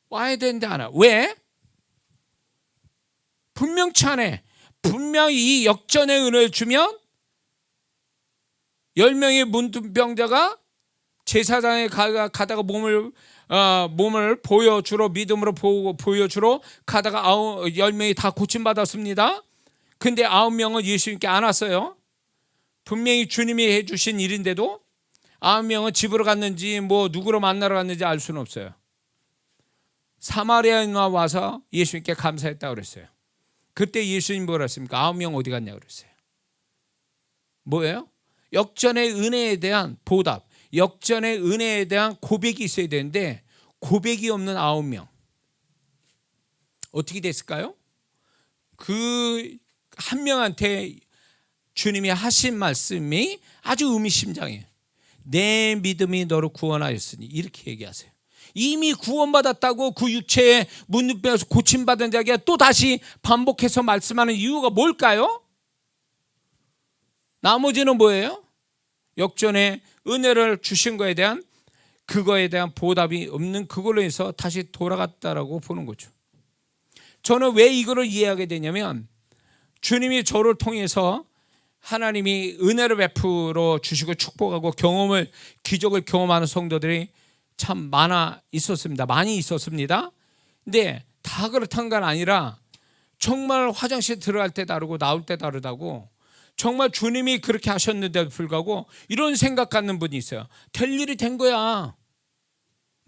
와야 되는데 안 와. 왜? 분명치 않아. 분명히 이 역전의 은혜를 주면 10명의 문둥병자가 제사장에 가다가 몸을 보여주러 믿음으로 보여주러 가다가 10명이 다 고침받았습니다. 근데 9명은 예수님께 안 왔어요. 분명히 주님이 해주신 일인데도 9명은 집으로 갔는지 누구로 만나러 갔는지 알 수는 없어요. 사마리아인가 와서 예수님께 감사했다고 그랬어요. 그때 예수님 뭐라 했습니까? 9명 어디 갔냐고 그랬어요. 뭐예요? 역전의 은혜에 대한 보답, 역전의 은혜에 대한 고백이 있어야 되는데 고백이 없는 9명. 어떻게 됐을까요? 그 한 명한테 주님이 하신 말씀이 아주 의미심장해요. 내 믿음이 너를 구원하였으니 이렇게 얘기하세요. 이미 구원받았다고 그 육체에 문둥병에서 고침받은 자에게 또 다시 반복해서 말씀하는 이유가 뭘까요? 나머지는 뭐예요? 역전의 은혜를 주신 거에 대한 그거에 대한 보답이 없는 그걸로 해서 다시 돌아갔다라고 보는 거죠. 저는 왜 이거를 이해하게 되냐면 주님이 저를 통해서 하나님이 은혜를 베풀어 주시고 축복하고 기적을 경험하는 성도들이 참 많이 있었습니다. 근데 다 그렇다는 건 아니라 정말 화장실 들어갈 때 다르고 나올 때 다르다고 정말 주님이 그렇게 하셨는데도 불구하고 이런 생각 갖는 분이 있어요. 될 일이 된 거야.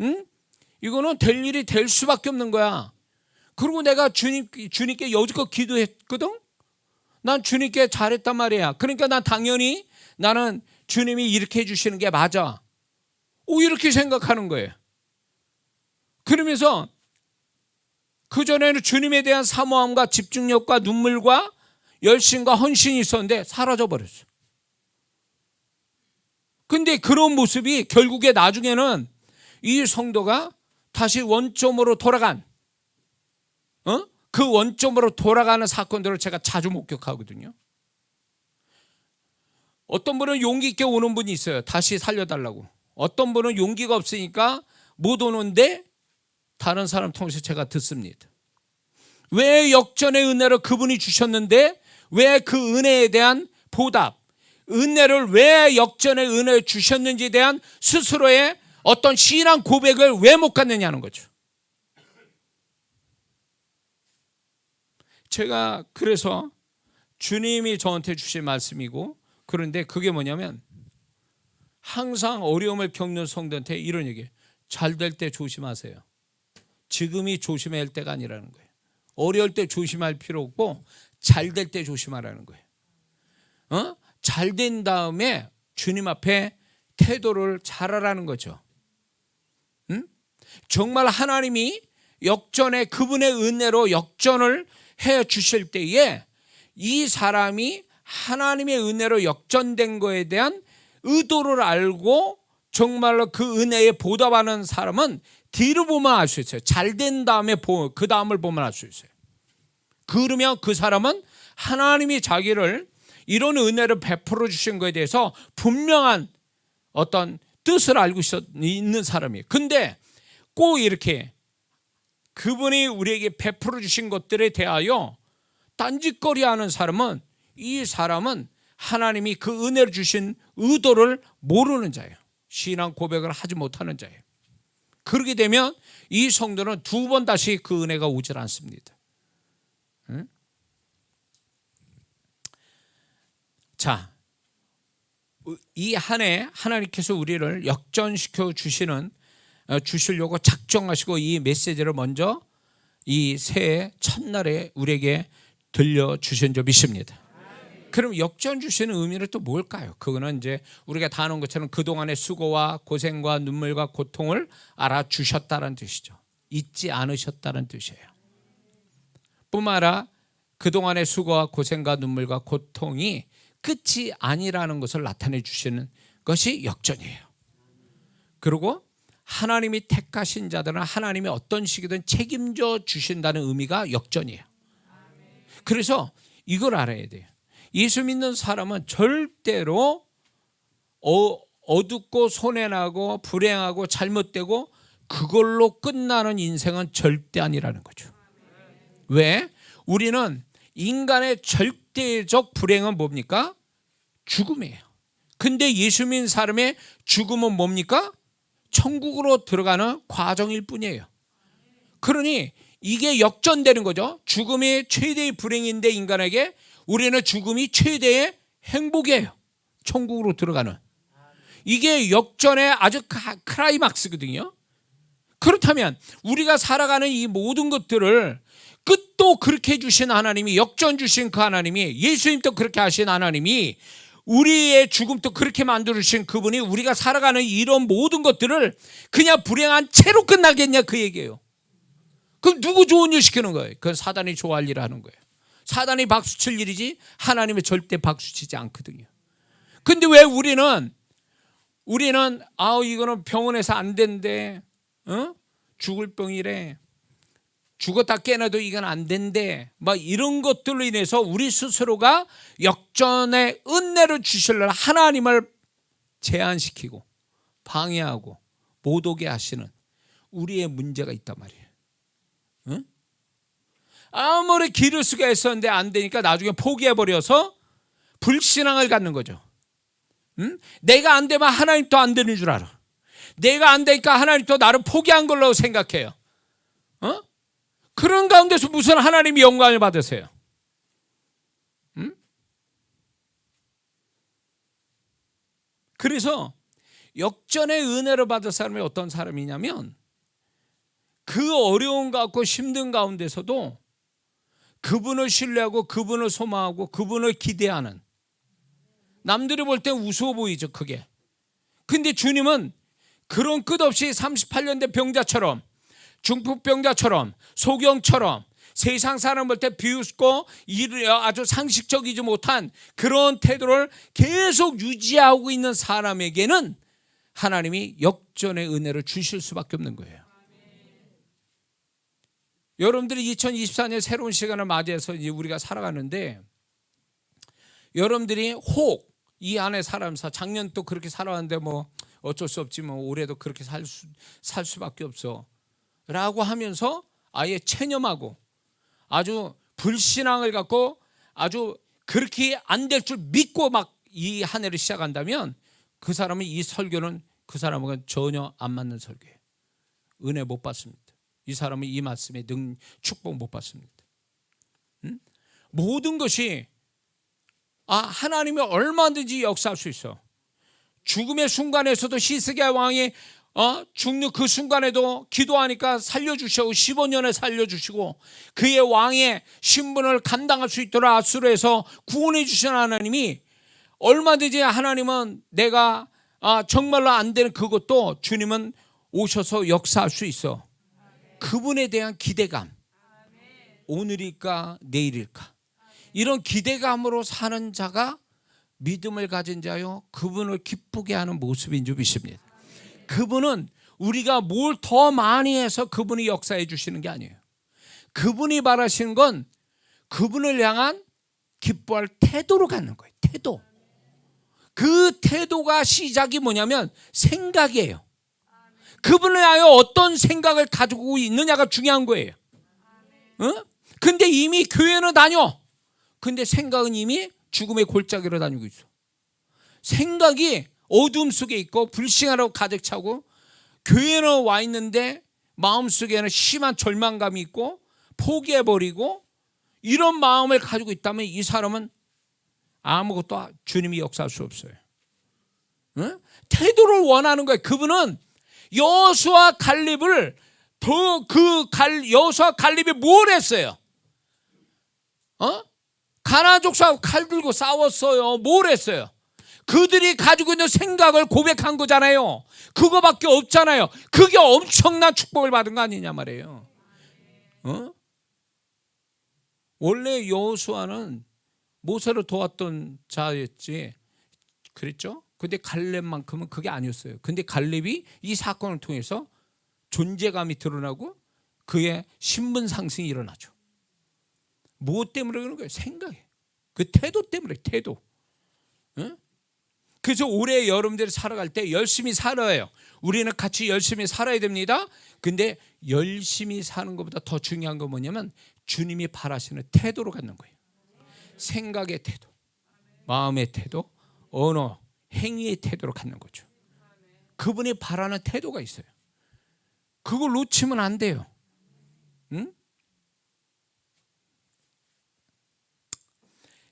응? 이거는 될 일이 될 수밖에 없는 거야. 그리고 내가 주님께 여지껏 기도했거든? 난 주님께 잘했단 말이야. 그러니까 난 당연히 나는 주님이 이렇게 해주시는 게 맞아. 이렇게 생각하는 거예요. 그러면서 그전에는 주님에 대한 사모함과 집중력과 눈물과 열심과 헌신이 있었는데 사라져버렸어요. 근데 그런 모습이 결국에 나중에는 이 성도가 다시 원점으로 돌아간 그 원점으로 돌아가는 사건들을 제가 자주 목격하거든요. 어떤 분은 용기 있게 오는 분이 있어요. 다시 살려달라고. 어떤 분은 용기가 없으니까 못 오는데 다른 사람 통해서 제가 듣습니다. 왜 역전의 은혜를 그분이 주셨는데 왜 그 은혜에 대한 보답, 은혜를 왜 역전의 은혜를 주셨는지에 대한 스스로의 어떤 신앙 고백을 왜 못 갖느냐는 거죠. 제가 그래서 주님이 저한테 주신 말씀이고 그런데 그게 뭐냐면 항상 어려움을 겪는 성도한테 이런 얘기예요. 잘 될 때 조심하세요. 지금이 조심해야 할 때가 아니라는 거예요. 어려울 때 조심할 필요 없고 잘 될 때 조심하라는 거예요. 잘 된 다음에 주님 앞에 태도를 잘하라는 거죠. 정말 하나님이 그분의 은혜로 역전을 해 주실 때에 이 사람이 하나님의 은혜로 역전된 거에 대한 의도를 알고 정말로 그 은혜에 보답하는 사람은 뒤를 보면 알 수 있어요. 잘 된 다음에 그 다음을 보면 알 수 있어요. 그러면 그 사람은 하나님이 자기를 이런 은혜를 베풀어 주신 것에 대해서 분명한 어떤 뜻을 알고 있는 사람이에요. 근데 꼭 이렇게 그분이 우리에게 베풀어 주신 것들에 대하여 딴짓거리하는 사람은, 이 사람은 하나님이 그 은혜를 주신 의도를 모르는 자예요. 신앙 고백을 하지 못하는 자예요. 그렇게 되면 이 성도는 두 번 다시 그 은혜가 오질 않습니다. 응? 자, 이 한 해 하나님께서 우리를 역전시켜 주시려고 작정하시고 이 메시지를 먼저 이 새해 첫날에 우리에게 들려주신 줄 믿습니다. 그럼 역전 주시는 의미는 또 뭘까요? 그거는 이제 우리가 다 아는 것처럼 그동안의 수고와 고생과 눈물과 고통을 알아주셨다는 뜻이죠. 잊지 않으셨다는 뜻이에요. 뿐만 아니라 그동안의 수고와 고생과 눈물과 고통이 끝이 아니라는 것을 나타내 주시는 것이 역전이에요. 그리고 하나님이 택하신 자들은 하나님이 어떤 식이든 책임져 주신다는 의미가 역전이에요. 그래서 이걸 알아야 돼요. 예수 믿는 사람은 절대로 어둡고 손해나고 불행하고 잘못되고 그걸로 끝나는 인생은 절대 아니라는 거죠. 왜? 우리는 인간의 절대적 불행은 뭡니까? 죽음이에요. 근데 예수 믿는 사람의 죽음은 뭡니까? 천국으로 들어가는 과정일 뿐이에요. 그러니 이게 역전되는 거죠. 죽음이 최대의 불행인데 인간에게, 우리는 죽음이 최대의 행복이에요. 천국으로 들어가는. 이게 역전의 아주 클라이막스거든요. 그렇다면 우리가 살아가는 이 모든 것들을 끝도 그렇게 해주신 하나님이, 역전 주신 그 하나님이, 예수님도 그렇게 하신 하나님이, 우리의 죽음도 그렇게 만들어주신 그분이 우리가 살아가는 이런 모든 것들을 그냥 불행한 채로 끝나겠냐, 그 얘기예요. 그럼 누구 좋은 일 시키는 거예요? 그건 사단이 좋아할 일을 하는 거예요. 사단이 박수칠 일이지 하나님은 절대 박수치지 않거든요. 근데 왜 우리는 이거는 병원에서 안 된대, 죽을 병이래, 죽었다 깨어나도 이건 안 된대, 막 이런 것들로 인해서 우리 스스로가 역전의 은혜를 주시려는 하나님을 제한시키고 방해하고 못 오게 하시는 우리의 문제가 있단 말이에요. 응? 아무리 기를 쓰게 했었는데 안 되니까 나중에 포기해버려서 불신앙을 갖는 거죠. 응? 내가 안 되면 하나님도 안 되는 줄 알아. 내가 안 되니까 하나님도 나를 포기한 걸로 생각해요. 그런 가운데서 무슨 하나님이 영광을 받으세요? 응? 그래서 역전의 은혜를 받을 사람이 어떤 사람이냐면, 그 어려운 가운데 힘든 가운데서도 그분을 신뢰하고 그분을 소망하고 그분을 기대하는, 남들이 볼 땐 우스워 보이죠, 그게. 근데 주님은 그런 끝없이 38년 된 병자처럼, 중풍병자처럼, 소경처럼 세상 사람 볼 때 비웃고 아주 상식적이지 못한 그런 태도를 계속 유지하고 있는 사람에게는 하나님이 역전의 은혜를 주실 수밖에 없는 거예요. 여러분들이 2024년 새로운 시간을 맞이해서 이제 우리가 살아가는데, 여러분들이 혹 이 안에 살아면서 작년 또 그렇게 살아왔는데 뭐 어쩔 수 없지, 뭐 올해도 그렇게 살 수밖에 없어 라고 하면서 아예 체념하고 아주 불신앙을 갖고 아주 그렇게 안 될 줄 믿고 막 이 한 해를 시작한다면, 그 사람은 이 설교는 그 사람과 전혀 안 맞는 설교예요. 은혜 못 받습니다. 이 사람은 이 말씀에 축복 못 받습니다. 모든 것이 하나님이 얼마든지 역사할 수 있어. 죽음의 순간에서도 히스기야 왕이 죽는 그 순간에도 기도하니까 살려주시고 15년에 살려주시고 그의 왕의 신분을 감당할 수 있도록 아수르에서 구원해 주신 하나님이, 얼마든지 하나님은 내가 정말로 안 되는 그것도 주님은 오셔서 역사할 수 있어. 그분에 대한 기대감, 오늘일까 내일일까, 이런 기대감으로 사는 자가 믿음을 가진 자요, 그분을 기쁘게 하는 모습인 줄 믿습니다. 그분은 우리가 뭘 더 많이 해서 그분이 역사해 주시는 게 아니에요. 그분이 바라시는 건 그분을 향한 기뻐할 태도로 갖는 거예요. 태도. 그 태도가 시작이 뭐냐면 생각이에요. 그분을 향해 어떤 생각을 가지고 있느냐가 중요한 거예요. 근데 이미 교회는 다녀. 근데 생각은 이미 죽음의 골짜기로 다니고 있어. 생각이 어둠 속에 있고 불신하로 가득 차고, 교회는 와 있는데 마음속에는 심한 절망감이 있고 포기해버리고, 이런 마음을 가지고 있다면 이 사람은 아무것도 주님이 역사할 수 없어요. 태도를 원하는 거예요. 그분은 여호수아 갈렙을 여호수아 갈렙이 뭘 했어요? 가나안 족속하고 칼 들고 싸웠어요. 뭘 했어요? 그들이 가지고 있는 생각을 고백한 거잖아요. 그거밖에 없잖아요. 그게 엄청난 축복을 받은 거 아니냐 말이에요. 원래 여호수아는 모세를 도왔던 자였지, 그랬죠? 근데 갈렙만큼은 그게 아니었어요. 근데 갈렙이 이 사건을 통해서 존재감이 드러나고 그의 신분 상승이 일어나죠. 뭐 때문에 그러는 거예요? 생각이에요. 그 태도 때문에, 태도. 그래서 올해 여러분들이 살아갈 때 열심히 살아요. 우리는 같이 열심히 살아야 됩니다. 근데 열심히 사는 것보다 더 중요한 건 뭐냐면 주님이 바라시는 태도로 갖는 거예요. 생각의 태도, 마음의 태도, 언어, 행위의 태도로 갖는 거죠. 그분이 바라는 태도가 있어요. 그걸 놓치면 안 돼요.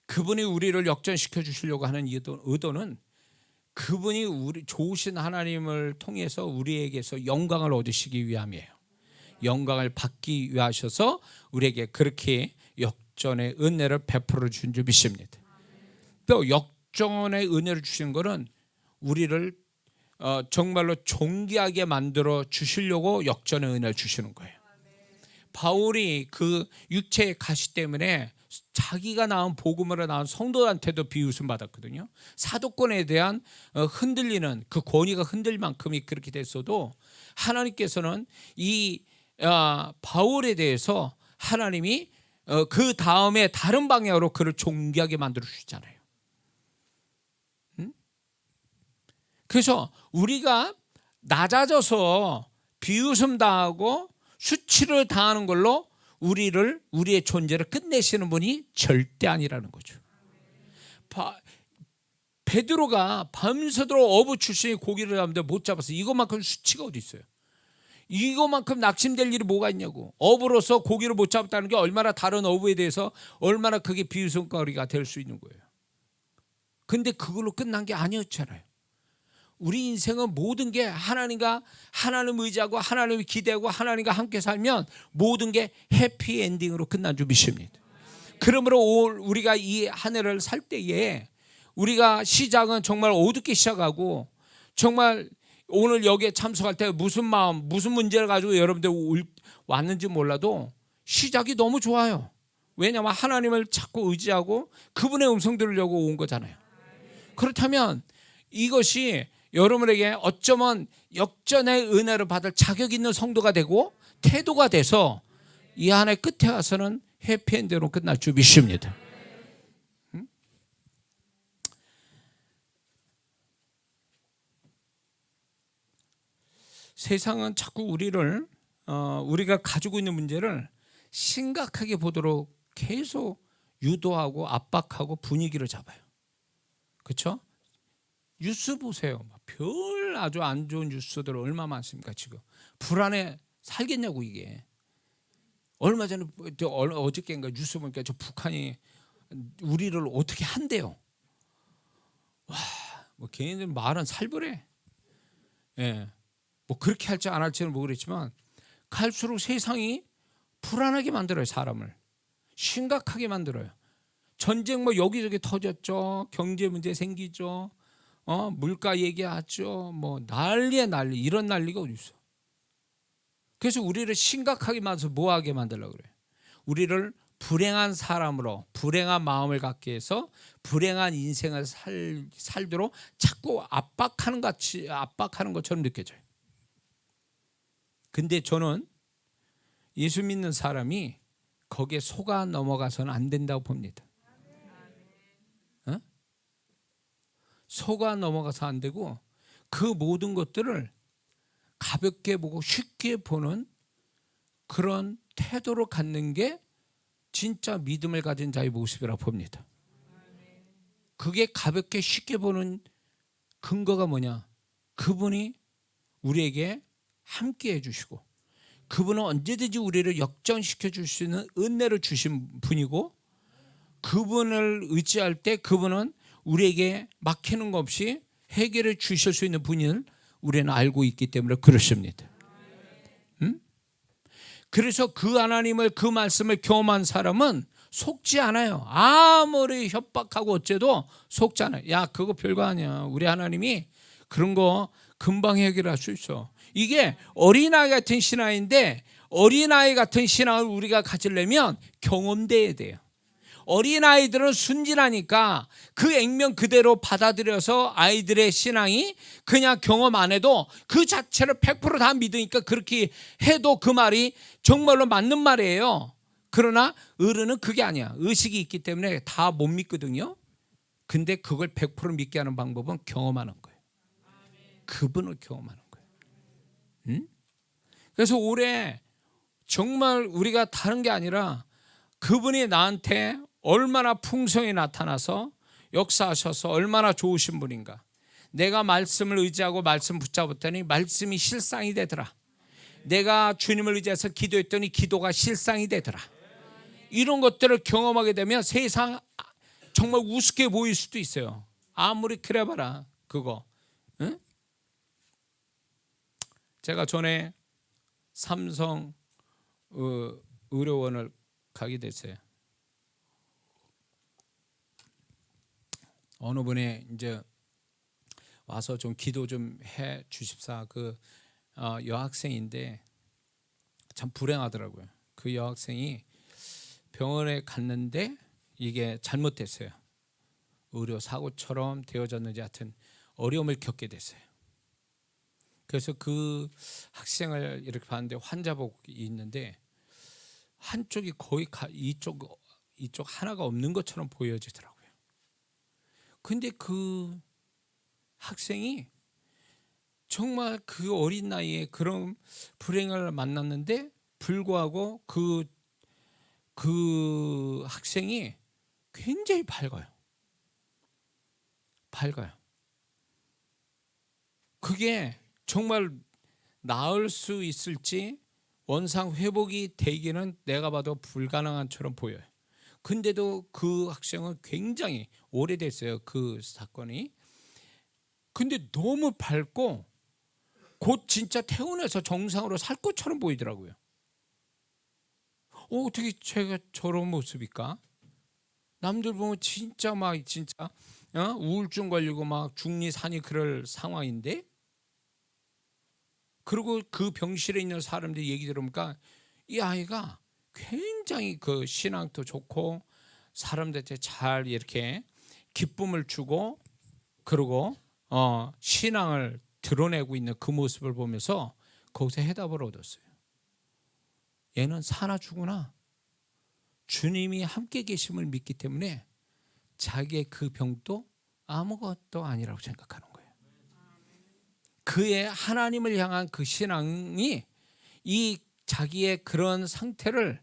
그분이 우리를 역전시켜 주시려고 하는 의도는 그분이 우리 좋으신 하나님을 통해서 우리에게서 영광을 얻으시기 위함이에요. 영광을 받기 위하셔서 우리에게 그렇게 역전의 은혜를 베풀어 주신 줄 믿습니다. 또 역전의 은혜를 주시는 것은 우리를 정말로 존귀하게 만들어 주시려고 역전의 은혜를 주시는 거예요. 바울이 그 육체의 가시 때문에 자기가 낳은 복음으로 낳은 성도한테도 비웃음 받았거든요. 사도권에 대한 흔들리는 그 권위가 흔들릴 만큼이 그렇게 됐어도 하나님께서는 이 바울에 대해서 하나님이 그 다음에 다른 방향으로 그를 존귀하게 만들어 주시잖아요. 그래서 우리가 낮아져서 비웃음 당하고 수치를 당하는 걸로 우리의 존재를 끝내시는 분이 절대 아니라는 거죠. 베드로가 밤새도록 어부 출신이 고기를 잡는데 못 잡았어요. 이것만큼 수치가 어디 있어요? 이것만큼 낙심될 일이 뭐가 있냐고. 어부로서 고기를 못 잡았다는 게 얼마나 다른 어부에 대해서 얼마나 그게 비웃음거리가 될 수 있는 거예요. 근데 그걸로 끝난 게 아니었잖아요. 우리 인생은 모든 게 하나님 의지하고 하나님을 기대하고 하나님과 함께 살면 모든 게 해피엔딩으로 끝난 줄 믿습니다. 그러므로 우리가 이 한 해를 살 때에 우리가 시작은 정말 어둡게 시작하고, 정말 오늘 여기에 참석할 때 무슨 마음, 무슨 문제를 가지고 여러분들 왔는지 몰라도 시작이 너무 좋아요. 왜냐하면 하나님을 자꾸 의지하고 그분의 음성 들으려고 온 거잖아요. 그렇다면 이것이 여러분에게 어쩌면 역전의 은혜를 받을 자격 있는 성도가 되고 태도가 돼서 이 한 해 끝에 가서는 해피엔드로 끝날 줄 믿습니다. 세상은 자꾸 우리가 가지고 있는 문제를 심각하게 보도록 계속 유도하고 압박하고 분위기를 잡아요. 그렇죠? 뉴스 보세요. 별 아주 안 좋은 뉴스들 얼마 많습니까? 지금 불안해 살겠냐고. 이게 얼마 전에 어저께인가 뉴스 보니까 저 북한이 우리를 어떻게 한대요. 와, 뭐 걔네들 말은 살벌해. 예, 뭐 그렇게 할지 안 할지는 모르겠지만 갈수록 세상이 불안하게 만들어요. 사람을 심각하게 만들어요. 전쟁 뭐 여기저기 터졌죠. 경제 문제 생기죠. 물가 얘기하죠. 뭐 난리 이런 난리가 어디 있어. 그래서 우리를 심각하게 만들어서 뭐하게 만들려고 그래요. 우리를 불행한 사람으로, 불행한 마음을 갖게 해서 불행한 인생을 살도록 자꾸 압박하는 것처럼 느껴져요. 근데 저는 예수 믿는 사람이 거기에 속아 넘어가서는 안 된다고 봅니다. 어? 속아 넘어가서 안 되고 그 모든 것들을 가볍게 보고 쉽게 보는 그런 태도로 갖는 게 진짜 믿음을 가진 자의 모습이라고 봅니다. 그게 가볍게 쉽게 보는 근거가 뭐냐? 그분이 우리에게 함께 해주시고 그분은 언제든지 우리를 역전시켜 줄 수 있는 은혜를 주신 분이고 그분을 의지할 때 그분은 우리에게 막히는 거 없이 해결해 주실 수 있는 분을 우리는 알고 있기 때문에 그렇습니다. 그래서 그 하나님을 그 말씀을 경험한 사람은 속지 않아요. 아무리 협박하고 어째도 속지 않아요. 야 그거 별거 아니야. 우리 하나님이 그런 거 금방 해결할 수 있어. 이게 어린아이 같은 신앙인데 어린아이 같은 신앙을 우리가 가지려면 경험돼야 돼요. 어린아이들은 순진하니까 그 액면 그대로 받아들여서 아이들의 신앙이 그냥 경험 안 해도 그 자체를 100% 다 믿으니까 그렇게 해도 그 말이 정말로 맞는 말이에요. 그러나 어른은 그게 아니야. 의식이 있기 때문에 다 못 믿거든요. 근데 그걸 100% 믿게 하는 방법은 경험하는 거예요. 그분을 경험하는 거예요. 응? 그래서 올해 정말 우리가 다른 게 아니라 그분이 나한테 얼마나 풍성히 나타나서 역사하셔서 얼마나 좋으신 분인가. 내가 말씀을 의지하고 말씀 붙잡았더니 말씀이 실상이 되더라. 내가 주님을 의지해서 기도했더니 기도가 실상이 되더라. 이런 것들을 경험하게 되면 세상 정말 우습게 보일 수도 있어요. 아무리 그래봐라 그거. 응? 제가 전에 삼성 의료원을 가게 됐어요. 어느 분이 이제 와서 좀 기도 좀 해 주십사. 그 여학생인데 참 불행하더라고요. 그 여학생이 병원에 갔는데 이게 잘못됐어요. 의료 사고처럼 되어졌는지 하여튼 어려움을 겪게 됐어요. 그래서 그 학생을 이렇게 봤는데 환자복이 있는데 한쪽이 거의 이쪽 하나가 없는 것처럼 보여지더라고요. 근데 그 학생이 정말 그 어린 나이에 그런 불행을 만났는데 불구하고 그 학생이 굉장히 밝아요. 그게 정말 나을 수 있을지 원상 회복이 되기는 내가 봐도 불가능한처럼 보여요. 근데도 그 학생은 굉장히 오래됐어요. 그 사건이. 근데 너무 밝고 곧 진짜 퇴원해서 정상으로 살 것처럼 보이더라고요. 어떻게 제가 저런 모습일까? 남들 보면 진짜 우울증 걸리고 막 중리산이 그럴 상황인데, 그리고 그 병실에 있는 사람들 얘기 들으니까 이 아이가 굉장히 그 신앙도 좋고 사람들한테 잘 이렇게 기쁨을 주고 그리고 신앙을 드러내고 있는 그 모습을 보면서 거기서 해답을 얻었어요. 얘는 사나 죽으나 주님이 함께 계심을 믿기 때문에 자기의 그 병도 아무것도 아니라고 생각하는 거예요. 그의 하나님을 향한 그 신앙이 이 자기의 그런 상태를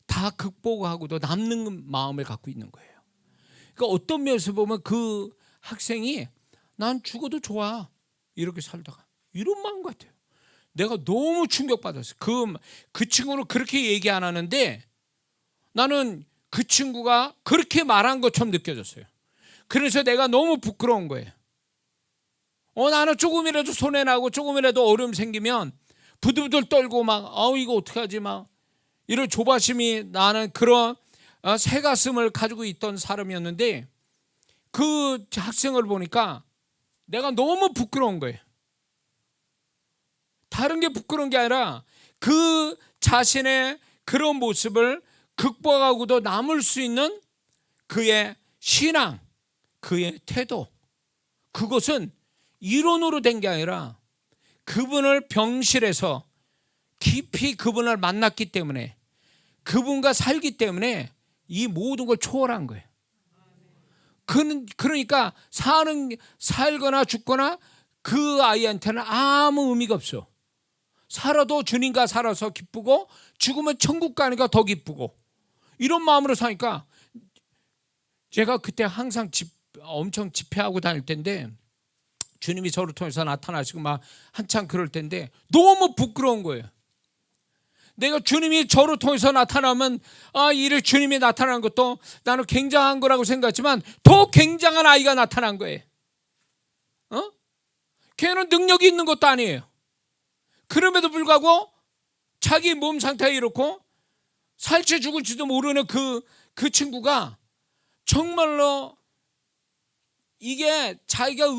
다 극복하고도 남는 마음을 갖고 있는 거예요. 그러니까 어떤 면에서 보면 그 학생이 난 죽어도 좋아 이렇게 살다가 이런 마음 같아요. 내가 너무 충격받았어요. 그 친구는 그렇게 얘기 안 하는데 나는 그 친구가 그렇게 말한 것처럼 느껴졌어요. 그래서 내가 너무 부끄러운 거예요. 나는 조금이라도 손해나고 조금이라도 어려움 생기면 부들부들 떨고 막 이거 어떡하지 막 이런 조바심이 나는 그런 새 가슴을 가지고 있던 사람이었는데 그 학생을 보니까 내가 너무 부끄러운 거예요. 다른 게 부끄러운 게 아니라 그 자신의 그런 모습을 극복하고도 남을 수 있는 그의 신앙, 그의 태도, 그것은 이론으로 된 게 아니라 그분을 병실에서 깊이 그분을 만났기 때문에, 그분과 살기 때문에 이 모든 걸 초월한 거예요. 그러니까 살거나 죽거나 그 아이한테는 아무 의미가 없어. 살아도 주님과 살아서 기쁘고, 죽으면 천국 가니까 더 기쁘고, 이런 마음으로 사니까, 제가 그때 항상 엄청 집회하고 다닐 텐데, 주님이 저를 통해서 나타나시고 막 한참 그럴 텐데 너무 부끄러운 거예요. 내가 주님이 저를 통해서 나타나면 이를 주님이 나타나는 것도 나는 굉장한 거라고 생각했지만 더 굉장한 아이가 나타난 거예요. 걔는 능력이 있는 것도 아니에요. 그럼에도 불구하고 자기 몸 상태가 이렇고 살지 죽을지도 모르는 그 친구가 정말로 이게 자기가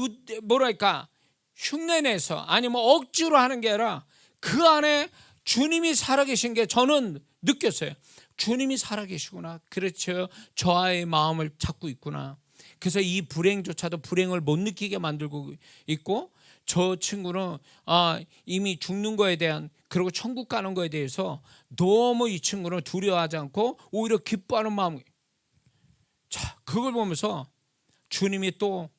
뭐랄까 흉내내서 아니면 억지로 하는 게 아니라 그 안에 주님이 살아계신 게 저는 느꼈어요. 주님이 살아계시구나. 그렇죠. 저 아이의 마음을 찾고 있구나. 그래서 이 불행조차도 불행을 못 느끼게 만들고 있고, 저 친구는 이미 죽는 거에 대한, 그리고 천국 가는 거에 대해서 너무 이 친구는 두려워하지 않고 오히려 기뻐하는 마음. 자, 그걸 보면서 주님이 또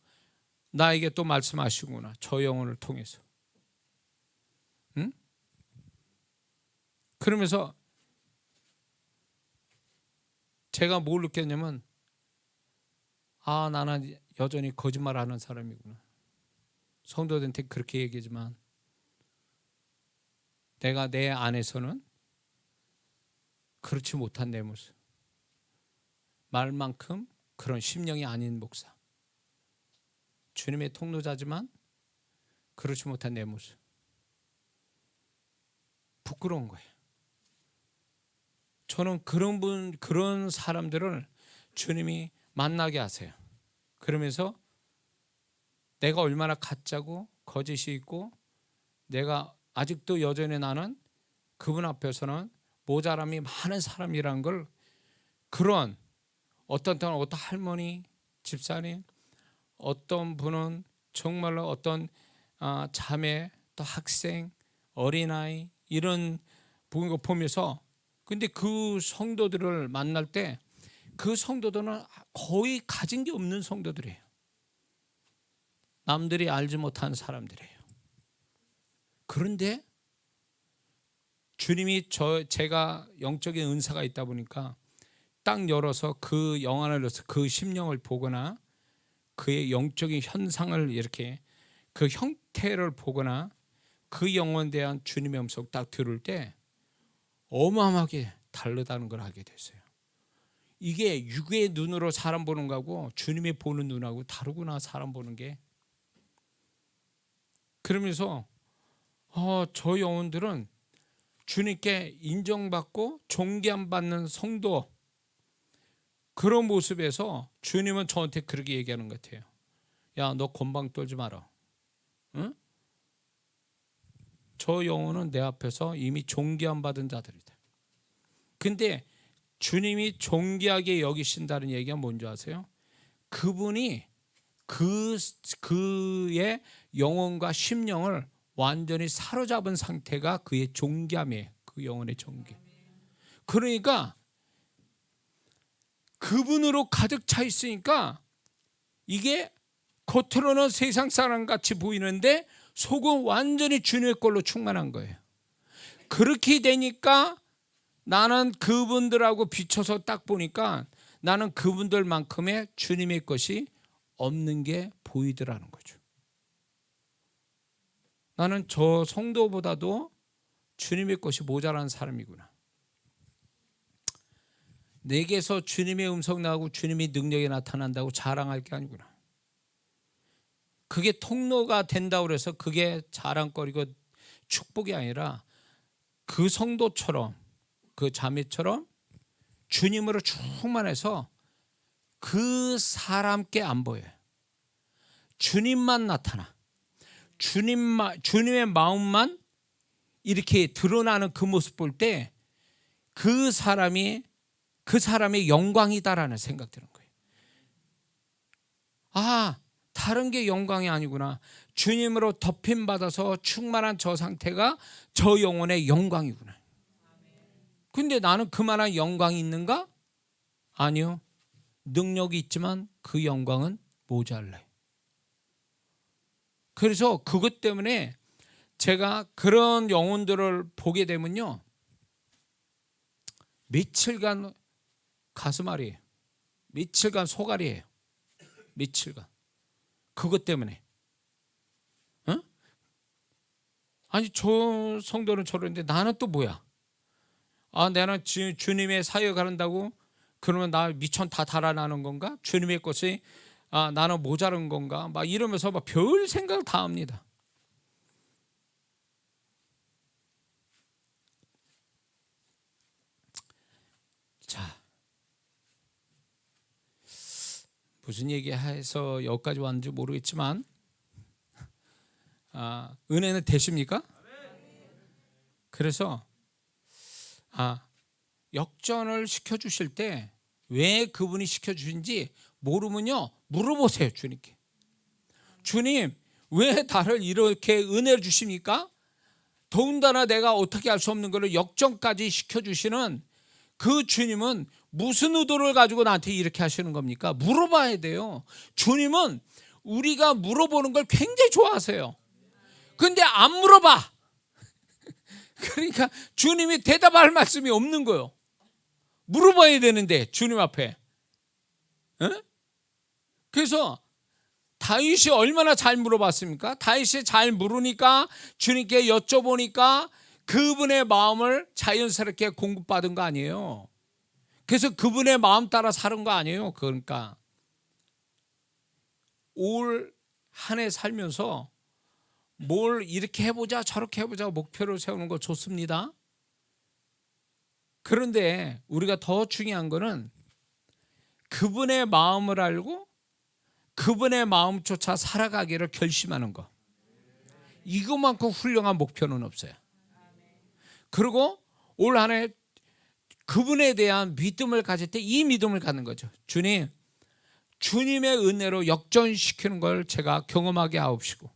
나에게 또 말씀하시구나. 저 영혼을 통해서. 응? 그러면서 제가 뭘 느꼈냐면, 나는 여전히 거짓말하는 사람이구나. 성도들한테 그렇게 얘기하지만 내가 내 안에서는 그렇지 못한 내 모습, 말만큼 그런 심령이 아닌 목사, 주님의 통로자지만 그렇지 못한 내 모습, 부끄러운 거예요. 저는 그런 사람들을 주님이 만나게 하세요. 그러면서 내가 얼마나 가짜고 거짓이 있고, 내가 아직도 여전히 나는 그분 앞에서는 모자람이 많은 사람이라는 걸, 그런 어떤 할머니, 집사님, 어떤 분은 정말로 어떤 자매, 또 학생, 어린아이, 이런 거 보면서, 근데 그 성도들을 만날 때 그 성도들은 거의 가진 게 없는 성도들이에요. 남들이 알지 못하는 사람들이에요. 그런데 주님이 제가 영적인 은사가 있다 보니까 딱 열어서 그 영 안을 열어서 그 심령을 보거나 그의 영적인 현상을 이렇게 그 형태를 보거나 그 영혼에 대한 주님의 음성 딱 들을 때 어마어마하게 다르다는 걸 알게 됐어요. 이게 육의 눈으로 사람 보는 거하고 주님이 보는 눈하고 다르구나, 사람 보는 게. 그러면서 저 영혼들은 주님께 인정받고 존귀함 받는 성도, 그런 모습에서 주님은 저한테 그렇게 얘기하는 것 같아요. 야, 너 건방 떨지 마라. 응? 저 영혼은 내 앞에서 이미 존귀함 받은 자들이다. 근데 주님이 존귀하게 여기신다는 얘기가 뭔지 아세요? 그분이 그의 영혼과 심령을 완전히 사로잡은 상태가 그의 존귀함이에요. 그 영혼의 존귀. 그러니까 그분으로 가득 차 있으니까 이게 겉으로는 세상 사람 같이 보이는데 속은 완전히 주님의 걸로 충만한 거예요. 그렇게 되니까 나는 그분들하고 비춰서 딱 보니까 나는 그분들만큼의 주님의 것이 없는 게 보이더라는 거죠. 나는 저 성도보다도 주님의 것이 모자란 사람이구나. 내게서 주님의 음성 나오고 주님의 능력이 나타난다고 자랑할 게 아니구나. 그게 통로가 된다고 해서 그게 자랑거리고 축복이 아니라 그 성도처럼, 그 자매처럼 주님으로 충만해서 그 사람께 안 보여요. 주님만 나타나. 주님의 마음만 이렇게 드러나는 그 모습 볼 때 그 사람의 영광이다라는 생각 드는 거예요. 다른 게 영광이 아니구나. 주님으로 덮임받아서 충만한 저 상태가 저 영혼의 영광이구나. 근데 나는 그만한 영광이 있는가? 아니요. 능력이 있지만 그 영광은 모자라요. 그래서 그것 때문에 제가 그런 영혼들을 보게 되면요, 며칠간 가슴앓이에요. 며칠간 소갈이에요. 며칠간. 그것 때문에. 어? 아니 저 성도는 저러는데 나는 또 뭐야? 아, 나는 주님의 사역을 한다고 그러면 나 미천 다 달아나는 건가? 주님의 것이 나는 모자른 건가? 막 이러면서 막 별 생각을 다 합니다. 자, 무슨 얘기해서 여기까지 왔는지 모르겠지만 은혜는 되십니까? 그래서 역전을 시켜주실 때 왜 그분이 시켜주신지 모르면요, 물어보세요. 주님께. 주님, 왜 나를 이렇게 은혜를 주십니까? 더군다나 내가 어떻게 할 수 없는 것을 역전까지 시켜주시는 그 주님은 무슨 의도를 가지고 나한테 이렇게 하시는 겁니까? 물어봐야 돼요. 주님은 우리가 물어보는 걸 굉장히 좋아하세요. 근데 안 물어봐. 그러니까 주님이 대답할 말씀이 없는 거예요. 물어봐야 되는데 주님 앞에. 그래서 다윗이 얼마나 잘 물어봤습니까? 다윗이 잘 물으니까 주님께 여쭤보니까 그분의 마음을 자연스럽게 공급받은 거 아니에요. 그래서 그분의 마음 따라 사는 거 아니에요. 그러니까 올 한 해 살면서 뭘 이렇게 해보자 저렇게 해보자 목표를 세우는 거 좋습니다. 그런데 우리가 더 중요한 거는 그분의 마음을 알고 그분의 마음조차 살아가기를 결심하는 거. 이것만큼 훌륭한 목표는 없어요. 그리고 올 한 해 그분에 대한 믿음을 가질 때 이 믿음을 갖는 거죠. 주님, 주님의 은혜로 역전시키는 걸 제가 경험하게 하옵시고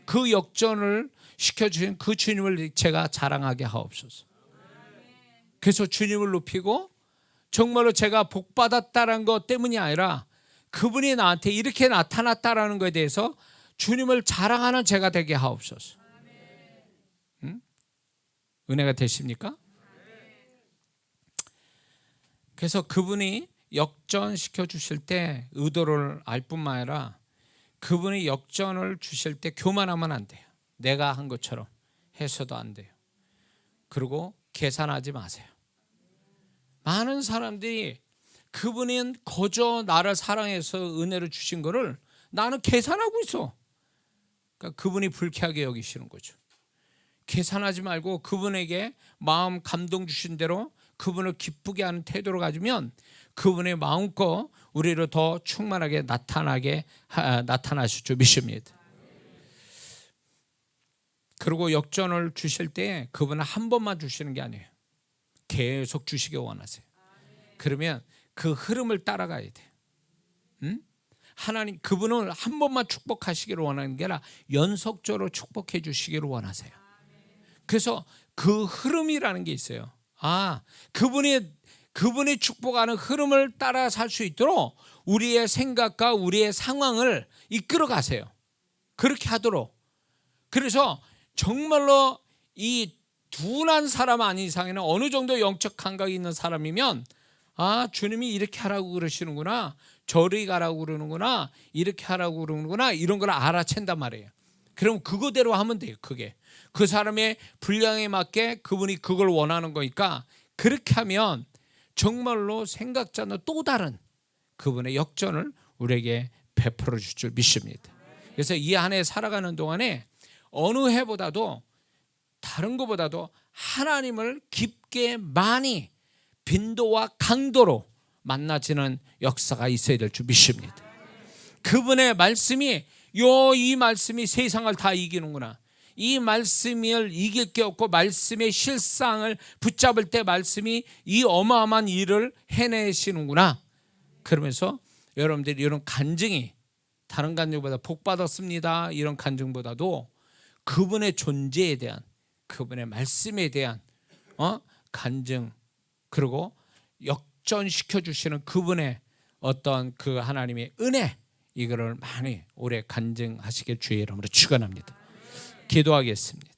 그 역전을 시켜주신 그 주님을 제가 자랑하게 하옵소서. 그래서 주님을 높이고 정말로 제가 복받았다는 것 때문이 아니라 그분이 나한테 이렇게 나타났다라는 것에 대해서 주님을 자랑하는 제가 되게 하옵소서. 은혜가 되십니까? 그래서 그분이 역전시켜 주실 때 의도를 알 뿐만 아니라 그분이 역전을 주실 때 교만하면 안 돼요. 내가 한 것처럼 해서도 안 돼요. 그리고 계산하지 마세요. 많은 사람들이 그분은 거저 나를 사랑해서 은혜를 주신 거를 나는 계산하고 있어. 그러니까 그분이 불쾌하게 여기시는 거죠. 계산하지 말고 그분에게 마음 감동 주신 대로 그분을 기쁘게 하는 태도를 가지면 그분의 마음껏 우리를 더 충만하게 나타나실 줄 믿습니다. 그리고 역전을 주실 때 그분은 한 번만 주시는 게 아니에요. 계속 주시기 원하세요. 그러면 그 흐름을 따라가야 돼요. 하나님 그분은 한 번만 축복하시기를 원하는 게 아니라 연속적으로 축복해 주시기를 원하세요. 그래서 그 흐름이라는 게 있어요. 그분이 축복하는 흐름을 따라 살 수 있도록 우리의 생각과 우리의 상황을 이끌어 가세요. 그렇게 하도록. 그래서 정말로 이 둔한 사람 아닌 이상에는 어느 정도 영적 감각이 있는 사람이면 주님이 이렇게 하라고 그러시는구나, 저리 가라고 그러는구나, 이렇게 하라고 그러는구나, 이런 걸 알아챈단 말이에요. 그럼 그거대로 하면 돼요. 그게 그 사람의 분량에 맞게 그분이 그걸 원하는 거니까 그렇게 하면 정말로 생각지 않는 또 다른 그분의 역전을 우리에게 베풀어 줄 줄 믿습니다. 그래서 이 한 해 살아가는 동안에 어느 해보다도 다른 것보다도 하나님을 깊게 많이 빈도와 강도로 만나지는 역사가 있어야 될 줄 믿습니다. 그분의 말씀이 이 말씀이 세상을 다 이기는구나. 이 말씀을 이길 게 없고 말씀의 실상을 붙잡을 때 말씀이 이 어마어마한 일을 해내시는구나. 그러면서 여러분들이 이런 간증이 다른 간증보다 복 받았습니다 이런 간증보다도 그분의 존재에 대한, 그분의 말씀에 대한 간증, 그리고 역전시켜 주시는 그분의 어떤 그 하나님의 은혜, 이거를 많이 오래 간증하시길 주의 이름으로 축원합니다. 기도하겠습니다.